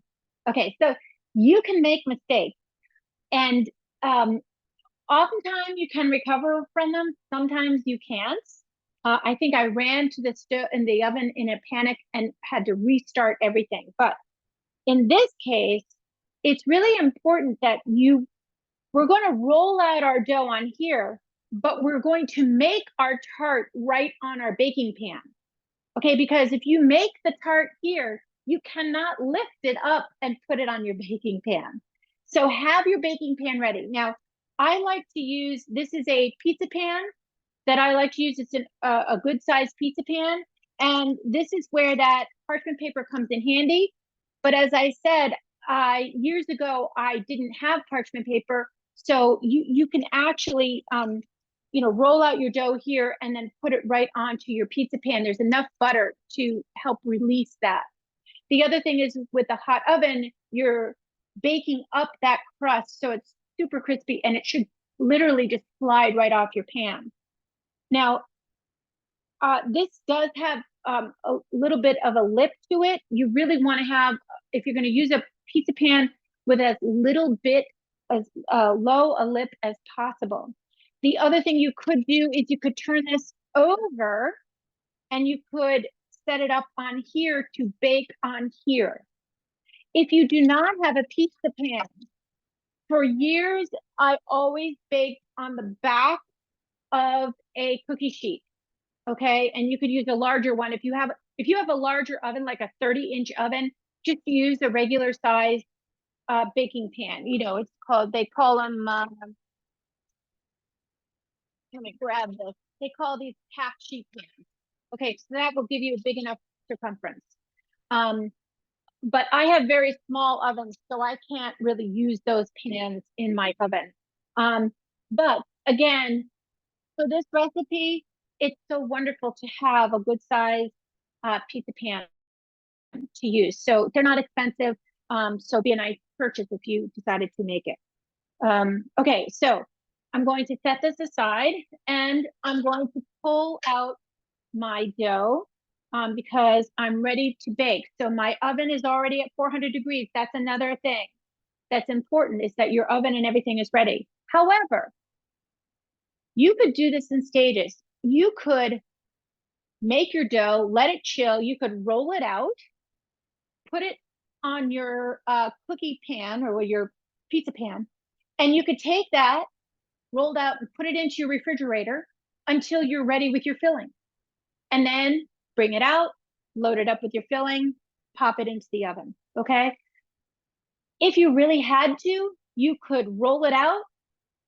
[SPEAKER 2] Okay, so you can make mistakes. And oftentimes you can recover from them. Sometimes you can't. I think I ran to the stove in the oven in a panic and had to restart everything. But in this case, it's really important that we're going to roll out our dough on here, but we're going to make our tart right on our baking pan. Okay, because if you make the tart here, you cannot lift it up and put it on your baking pan. So have your baking pan ready. Now, I like to use, this is a pizza pan that I like to use. It's a good sized pizza pan. And this is where that parchment paper comes in handy. But as I said, years ago, I didn't have parchment paper. So you can actually, roll out your dough here and then put it right onto your pizza pan. There's enough butter to help release that. The other thing is with the hot oven, you're baking up that crust so it's super crispy and it should literally just slide right off your pan. Now, this does have a little bit of a lip to it. You really want to have, if you're going to use a pizza pan with as little bit as low a lip as possible. The other thing you could do is you could turn this over and you could set it up on here to bake on here. If you do not have a pizza pan, for years, I always baked on the back of a cookie sheet. Okay, and you could use a larger one. If you have a larger oven, like a 30-inch oven, just use a regular size baking pan. It's called, they call them, let me grab this. They call these half sheet pans. Okay, so that will give you a big enough circumference. But I have very small ovens, so I can't really use those pans in my oven. But again, for this recipe, it's so wonderful to have a good size pizza pan to use. So they're not expensive. So it'd be a nice purchase if you decided to make it. Okay, so I'm going to set this aside and I'm going to pull out my dough because I'm ready to bake. So my oven is already at 400 degrees. That's another thing that's important, is that your oven and everything is ready. However, you could do this in stages. You could make your dough, let it chill. You could roll it out, put it on your cookie pan or your pizza pan, and you could take that rolled out and put it into your refrigerator until you're ready with your filling. And then bring it out, load it up with your filling, pop it into the oven, okay? If you really had to, you could roll it out,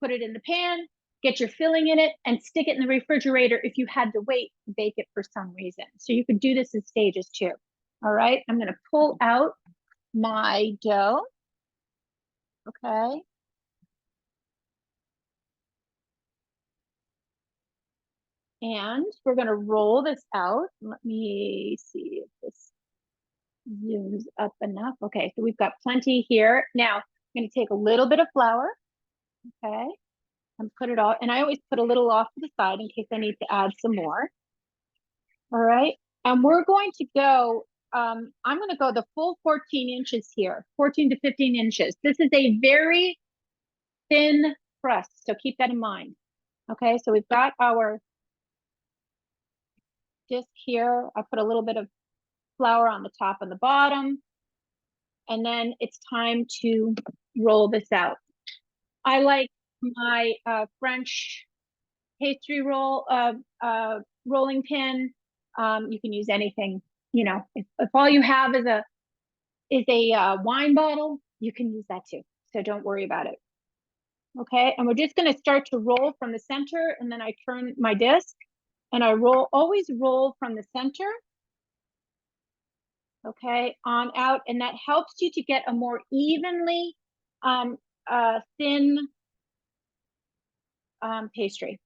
[SPEAKER 2] put it in the pan, get your filling in it, and stick it in the refrigerator if you had to wait to bake it for some reason. So you could do this in stages too. All right, I'm gonna pull out my dough. Okay. And we're gonna roll this out. Let me see if this zooms up enough. Okay, so we've got plenty here. Now, I'm gonna take a little bit of flour, okay, and put it all, and I always put a little off to the side in case I need to add some more. All right, and we're going to go, I'm gonna go the full 14 inches here, 14 to 15 inches. This is a very thin crust, so keep that in mind. Okay, so we've got our disc here. I put a little bit of flour on the top and the bottom. And then it's time to roll this out. I like my French pastry roll rolling pin. You can use anything, you know, if all you have is a wine bottle, you can use that too. So don't worry about it. Okay, and we're just gonna start to roll from the center, and then I turn my disc and I always roll from the center, okay, on out, and that helps you to get a more evenly thin pastry.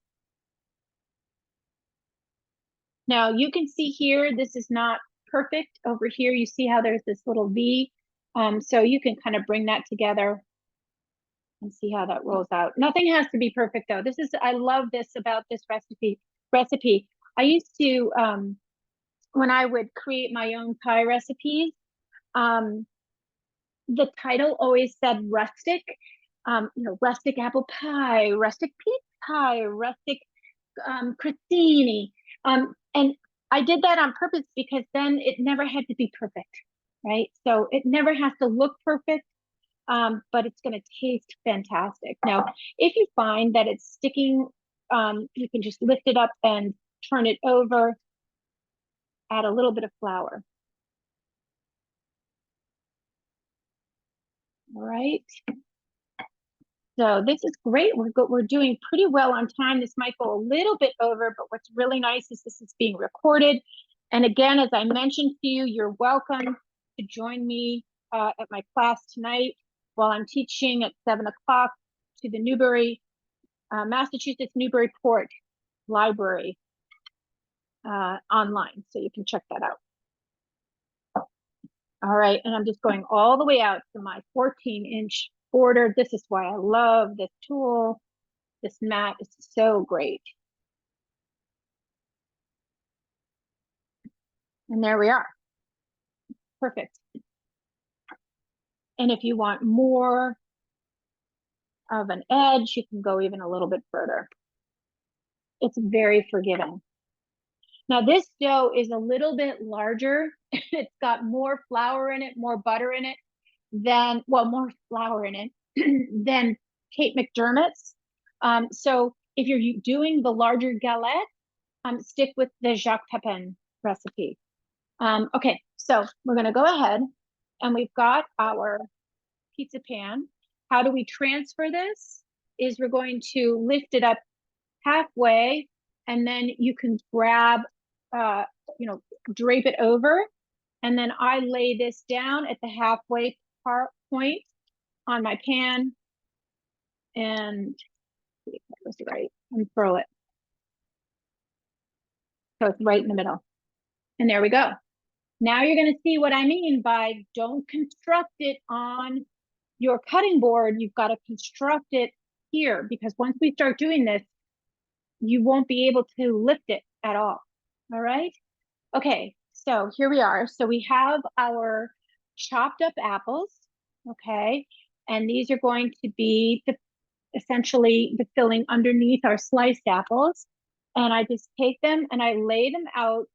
[SPEAKER 2] Now you can see here, this is not perfect. Over here, you see how there's this little V. So you can kind of bring that together and see how that rolls out. Nothing has to be perfect though. I love this about this recipe. I used to, when I would create my own pie recipes, the title always said rustic, you know, rustic apple pie, rustic peach pie, rustic crostini. And I did that on purpose because then it never had to be perfect, right? So it never has to look perfect, but it's going to taste fantastic. Now, if you find that it's sticking, you can just lift it up and turn it over, add a little bit of flour. All right. So this is great. We're doing pretty well on time. This might go a little bit over, but what's really nice is this is being recorded. And again, as I mentioned to you, you're welcome to join me at my class tonight while I'm teaching at 7 o'clock to the Newbury, Massachusetts Newburyport Library online. So you can check that out. All right, and I'm just going all the way out to my 14-inch border. This is why I love this tool. This mat is so great. And there we are. Perfect. And if you want more of an edge, you can go even a little bit further. It's very forgiving. Now this dough is a little bit larger. It's got more flour in it, more butter in it than, well, more flour in it than Kate McDermott's. So if you're doing the larger galette, stick with the Jacques Pepin recipe. Okay, so we're gonna go ahead and we've got our pizza pan. How do we transfer this? Is we're going to lift it up halfway, and then you can grab, you know, drape it over, and then I lay this down at the halfway point on my pan, and see if that was right, and throw it. So it's right in the middle. And there we go. Now you're going to see what I mean by don't construct it on your cutting board. You've got to construct it here, because once we start doing this, you won't be able to lift it at all. All right. Okay. So here we are. So we have our chopped up apples. Okay. And these are going to be essentially the filling underneath our sliced apples. And I just take them and I lay them out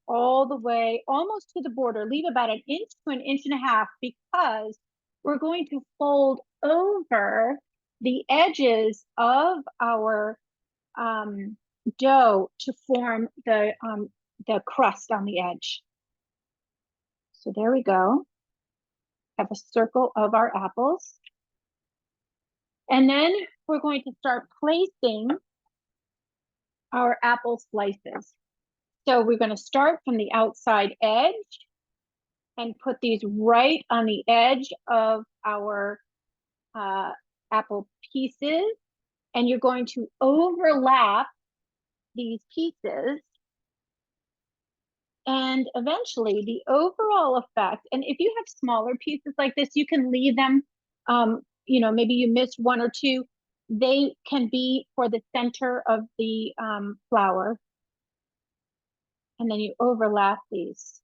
[SPEAKER 2] all the way almost to the border. Leave about 1 inch to 1.5 inches, because we're going to fold over the edges of our dough to form the crust on the edge. So there we go. Have a circle of our apples. And then we're going to start placing our apple slices. So we're going to start from the outside edge and put these right on the edge of our apple pieces. And you're going to overlap these pieces. And eventually the overall effect, and if you have smaller pieces like this, you can leave them, you know, maybe you missed one or two. They can be for the center of the flour. And then you overlap these.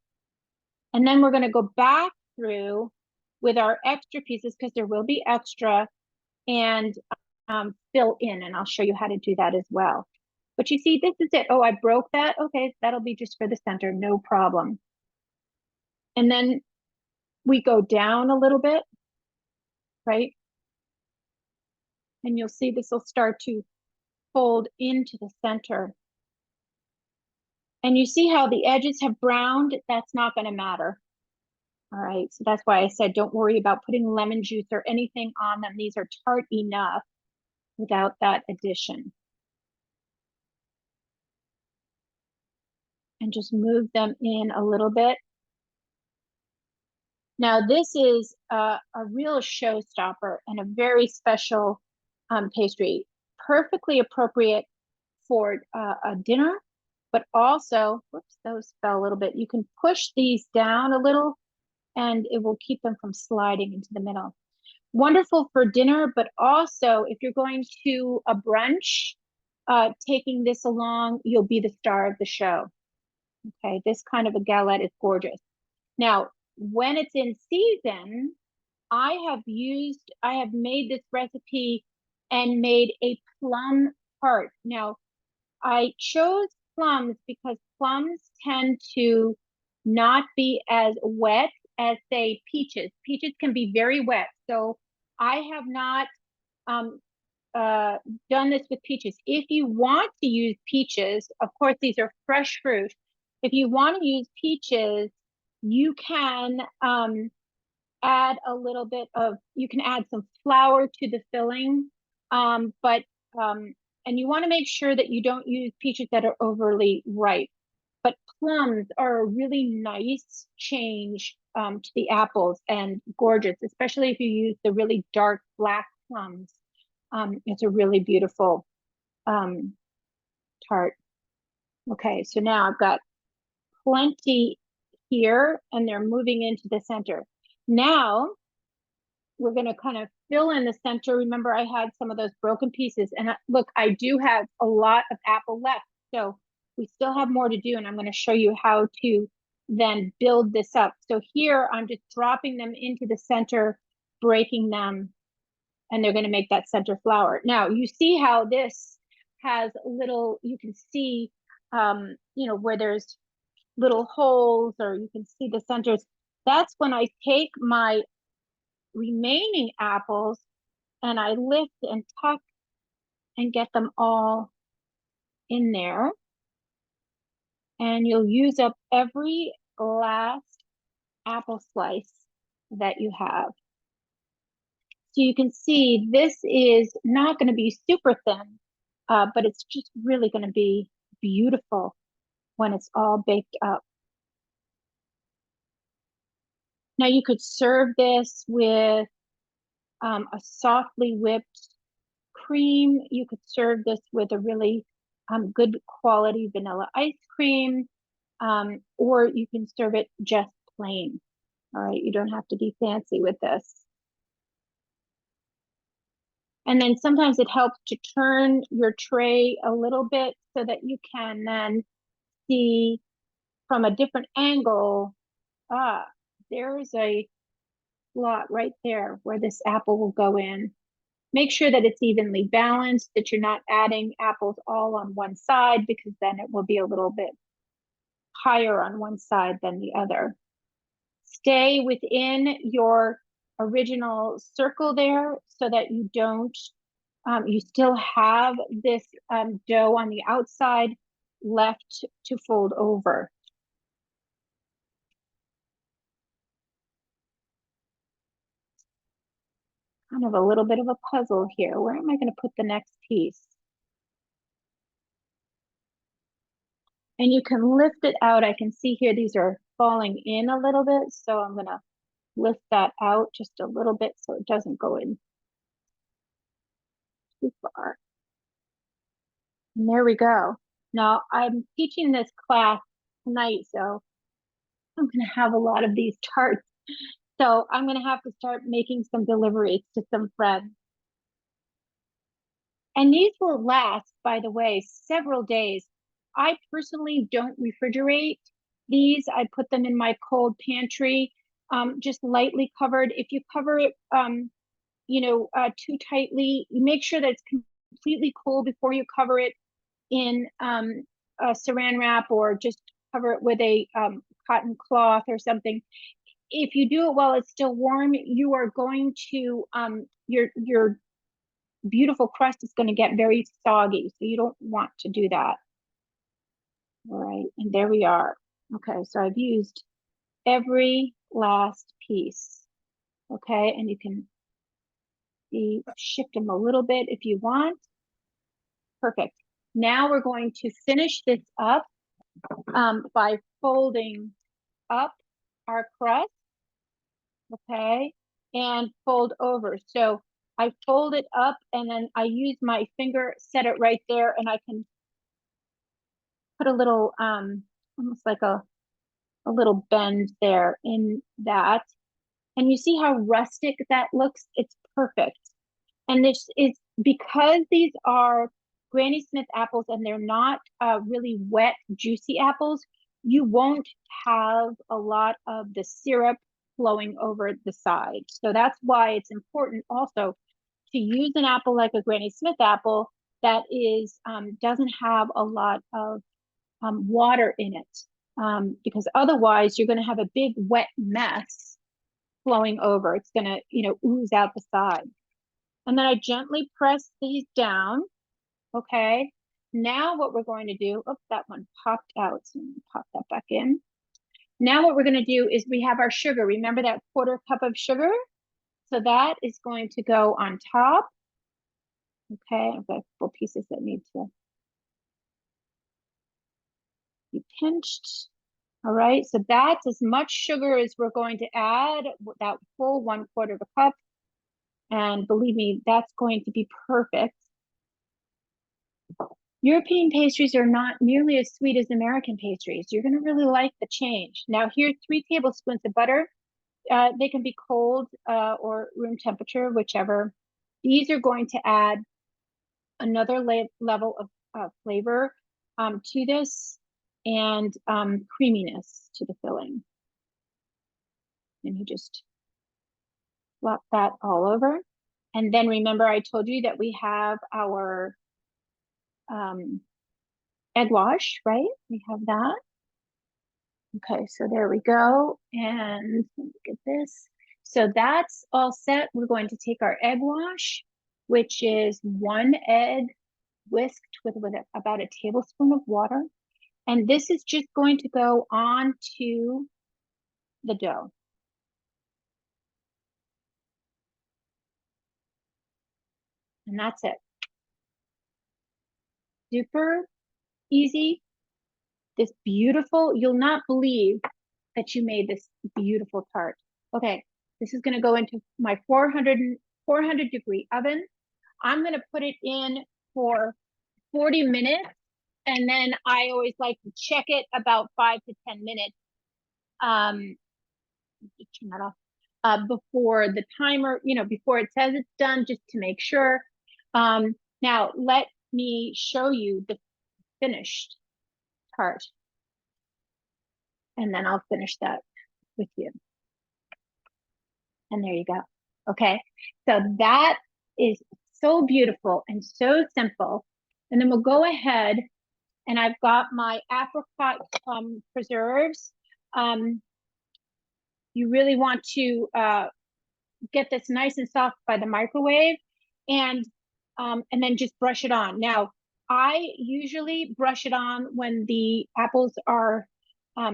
[SPEAKER 2] And then we're going to go back through with our extra pieces, because there will be extra, and fill in. And I'll show you how to do that as well. But you see, this is it. Oh, I broke that. Okay, that'll be just for the center, no problem. And then we go down a little bit, right? And you'll see this will start to fold into the center. And you see how the edges have browned? That's not going to matter. All right, so that's why I said don't worry about putting lemon juice or anything on them. These are tart enough without that addition. And just move them in a little bit. Now this is a real showstopper and a very special pastry, perfectly appropriate for a dinner, but also, whoops, those fell a little bit. You can push these down a little and it will keep them from sliding into the middle. Wonderful for dinner, but also if you're going to a brunch, taking this along, you'll be the star of the show. Okay, this kind of a galette is gorgeous. Now, when it's in season, I have made this recipe and made a plum tart. Now, I chose plums because plums tend to not be as wet as, say, peaches. Peaches can be very wet. So I have not done this with peaches. If you want to use peaches, of course, these are fresh fruit. If you want to use peaches, you can add a little bit of, you can add some flour to the filling, and you want to make sure that you don't use peaches that are overly ripe. But plums are a really nice change to the apples and gorgeous, especially if you use the really dark black plums. It's a really beautiful tart. Okay, so now I've got plenty here and they're moving into the center. Now we're going to kind of fill in the center. Remember, I had some of those broken pieces, and look, I do have a lot of apple left. So we still have more to do, and I'm going to show you how to then build this up. So here I'm just dropping them into the center, breaking them, and they're going to make that center flour. Now you see how this has little, you can see, you know, where there's little holes, or you can see the centers. That's when I take my remaining apples and I lift and tuck and get them all in there. And you'll use up every last apple slice that you have. So you can see this is not going to be super thin, but it's just really going to be beautiful when it's all baked up. Now you could serve this with a softly whipped cream. You could serve this with a really good quality vanilla ice cream, or you can serve it just plain. All right, you don't have to be fancy with this. And then sometimes it helps to turn your tray a little bit so that you can then see from a different angle. There's a slot right there where this apple will go in. Make sure that it's evenly balanced, that you're not adding apples all on one side, because then it will be a little bit higher on one side than the other. Stay within your original circle there so that you don't, you still have this dough on the outside left to fold over. kind of a little bit of a puzzle here. Where am I going to put the next piece? And you can lift it out. I can see here these are falling in a little bit, so I'm going to lift that out just a little bit so it doesn't go in too far. And there we go. Now I'm teaching this class tonight, so I'm going to have a lot of these tarts. So I'm going to have to start making some deliveries to some friends. And these will last, by the way, several days. I personally don't refrigerate these. I put them in my cold pantry, just lightly covered. If you cover it, too tightly, you make sure that it's completely cool before you cover it in a saran wrap, or just cover it with a cotton cloth or something. If you do it while it's still warm, you are going to, your beautiful crust is going to get very soggy. So you don't want to do that. All right, and there we are. Okay, so I've used every last piece. Okay, and you can shift them a little bit if you want. Perfect. Now we're going to finish this up by folding up our crust, okay, and fold over. So I fold it up and then I use my finger, set it right there, and I can put a little, almost like a little bend there in that. And you see how rustic that looks? It's perfect. And this is because these are Granny Smith apples and they're not really wet, juicy apples, you won't have a lot of the syrup flowing over the side. So that's why it's important also to use an apple like a Granny Smith apple that is doesn't have a lot of water in it, because otherwise you're going to have a big wet mess flowing over. It's going to, ooze out the side. And then I gently press these down. Okay. Now what we're going to do, oops, that one popped out. So pop that back in. Now what we're going to do is we have our sugar. Remember that 1/4 cup of sugar? So that is going to go on top. Okay. I've got a couple pieces that need to be pinched. All right. So that's as much sugar as we're going to add, that full 1/4 of a cup. And believe me, that's going to be perfect. European pastries are not nearly as sweet as American pastries. You're going to really like the change. Now here's 3 tablespoons of butter. They can be cold or room temperature, whichever. These are going to add another level of flavor to this, and creaminess to the filling. And you just flop that all over. And then remember, I told you that we have our egg wash, right? We have that. Okay, so there we go. And look at this. So that's all set. We're going to take our egg wash, which is 1 egg whisked with about a tablespoon of water. And this is just going to go onto the dough. And that's it. Super easy. This beautiful, you'll not believe that you made this beautiful tart. Okay, this is going to go into my 400 degree oven. I'm going to put it in for 40 minutes. And then I always like to check it about 5 to 10 minutes. Turn that off. Before the timer, before it says it's done, just to make sure. Now let me show you the finished tart. And then I'll finish that with you. And there you go. Okay, so that is so beautiful and so simple. And then we'll go ahead, and I've got my apricot preserves. You really want to get this nice and soft by the microwave, and then just brush it on. Now, I usually brush it on when the apples are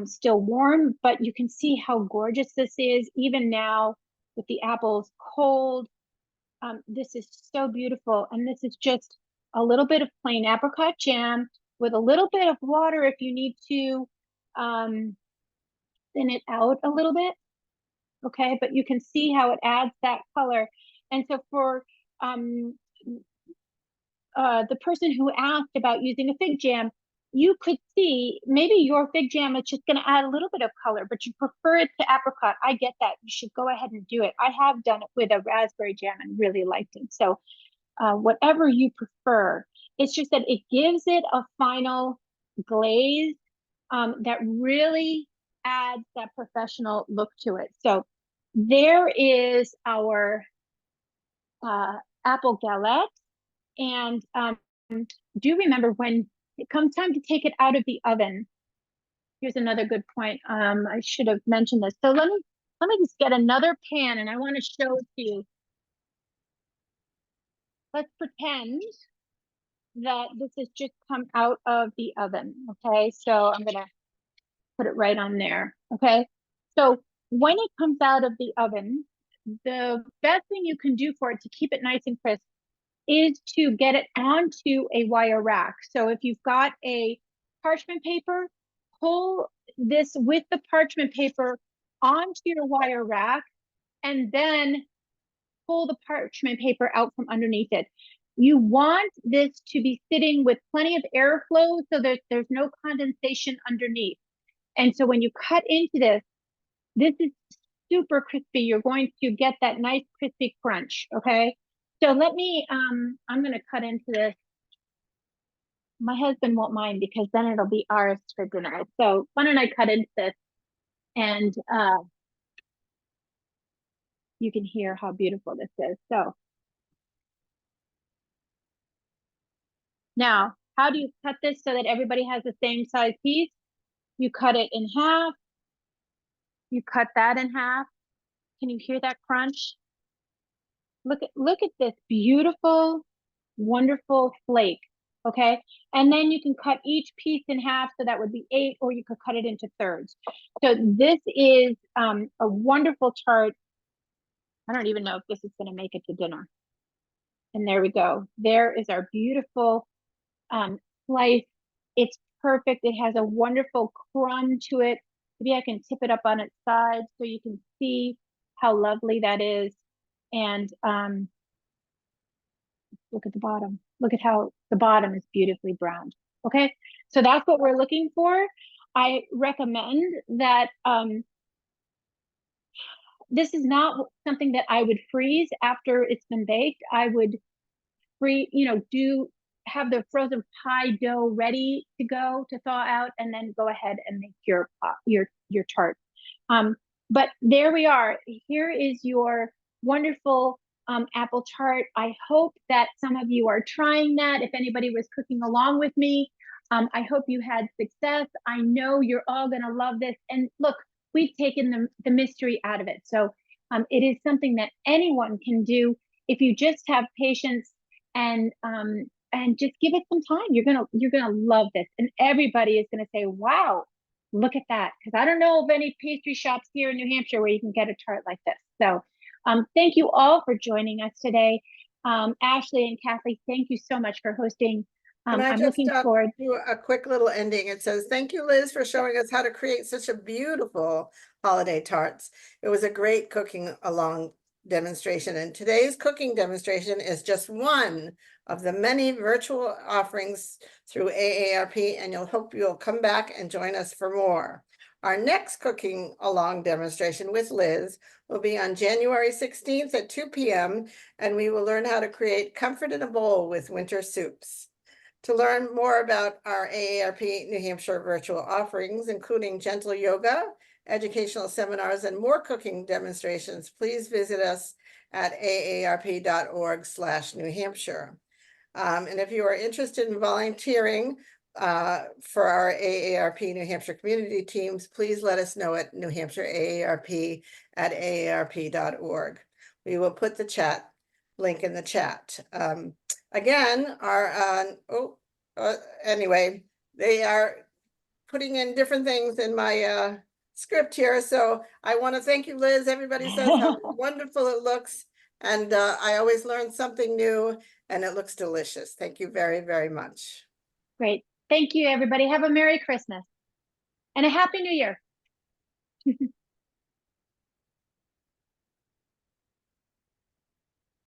[SPEAKER 2] still warm, but you can see how gorgeous this is even now with the apples cold. This is so beautiful. And this is just a little bit of plain apricot jam with a little bit of water if you need to thin it out a little bit. Okay, but you can see how it adds that color. And so for the person who asked about using a fig jam, you could see maybe your fig jam is just going to add a little bit of color, but you prefer it to apricot. I get that. You should go ahead and do it. I have done it with a raspberry jam and really liked it. So whatever you prefer, it's just that it gives it a final glaze that really adds that professional look to it. So there is our apple galette. And do remember when it comes time to take it out of the oven. Here's another good point. I should have mentioned this. So let me just get another pan, and I want to show it to you. Let's pretend that this has just come out of the oven. Okay, so I'm gonna put it right on there. Okay, so when it comes out of the oven, the best thing you can do for it to keep it nice and crisp is to get it onto a wire rack. So if you've got a parchment paper, pull this with the parchment paper onto your wire rack, and then pull the parchment paper out from underneath it. You want this to be sitting with plenty of airflow so that there's no condensation underneath. And so when you cut into this is super crispy. You're going to get that nice crispy crunch, okay? So let me, I'm gonna cut into this. My husband won't mind because then it'll be ours for dinner. So why don't I cut into this and you can hear how beautiful this is. So now, how do you cut this so that everybody has the same size piece? You cut it in half. You cut that in half. Can you hear that crunch? Look at this beautiful, wonderful flake. Okay, and then you can cut each piece in half, so that would be 8, or you could cut it into thirds. So this is a wonderful tart. I don't even know if this is going to make it to dinner. And there we go. There is our beautiful slice. It's perfect. It has a wonderful crumb to it. Maybe I can tip it up on its side so you can see how lovely that is. And look at the bottom. Look at how the bottom is beautifully browned. Okay, so that's what we're looking for. I recommend that this is not something that I would freeze after it's been baked. I would have the frozen pie dough ready to go to thaw out, and then go ahead and make your tart. But there we are. Here is your wonderful apple tart. I hope that some of you are trying that. If anybody was cooking along with me, I hope you had success. I know you're all going to love this. And look, we've taken the mystery out of it. So it is something that anyone can do if you just have patience and just give it some time. You're gonna love this, and everybody is gonna say, "Wow, look at that!" Because I don't know of any pastry shops here in New Hampshire where you can get a tart like this. So, thank you all for joining us today. Ashley and Kathleen, thank you so much for hosting.
[SPEAKER 1] Can I
[SPEAKER 2] I'm
[SPEAKER 1] just
[SPEAKER 2] looking forward
[SPEAKER 1] do a quick little ending? It says, "Thank you, Liz, for showing us how to create such a beautiful holiday tarts. It was a great cooking along demonstration, and today's cooking demonstration is just one of the many virtual offerings through AARP, and hope you'll come back and join us for more. Our next cooking along demonstration with Liz will be on January 16th at 2 p.m., and we will learn how to create comfort in a bowl with winter soups. To learn more about our AARP New Hampshire virtual offerings, including gentle yoga, educational seminars, and more cooking demonstrations, please visit us at aarp.org/New Hampshire. And if you are interested in volunteering for our AARP New Hampshire community teams, please let us know at New Hampshire AARP at aarp.org. We will put the chat link in the chat. Again, anyway, they are putting in different things in my script here. So I want to thank you, Liz. Everybody says how wonderful it looks. And I always learn something new, and it looks delicious. Thank you very, very much.
[SPEAKER 2] Great. Thank you, everybody. Have a Merry Christmas and a Happy New Year.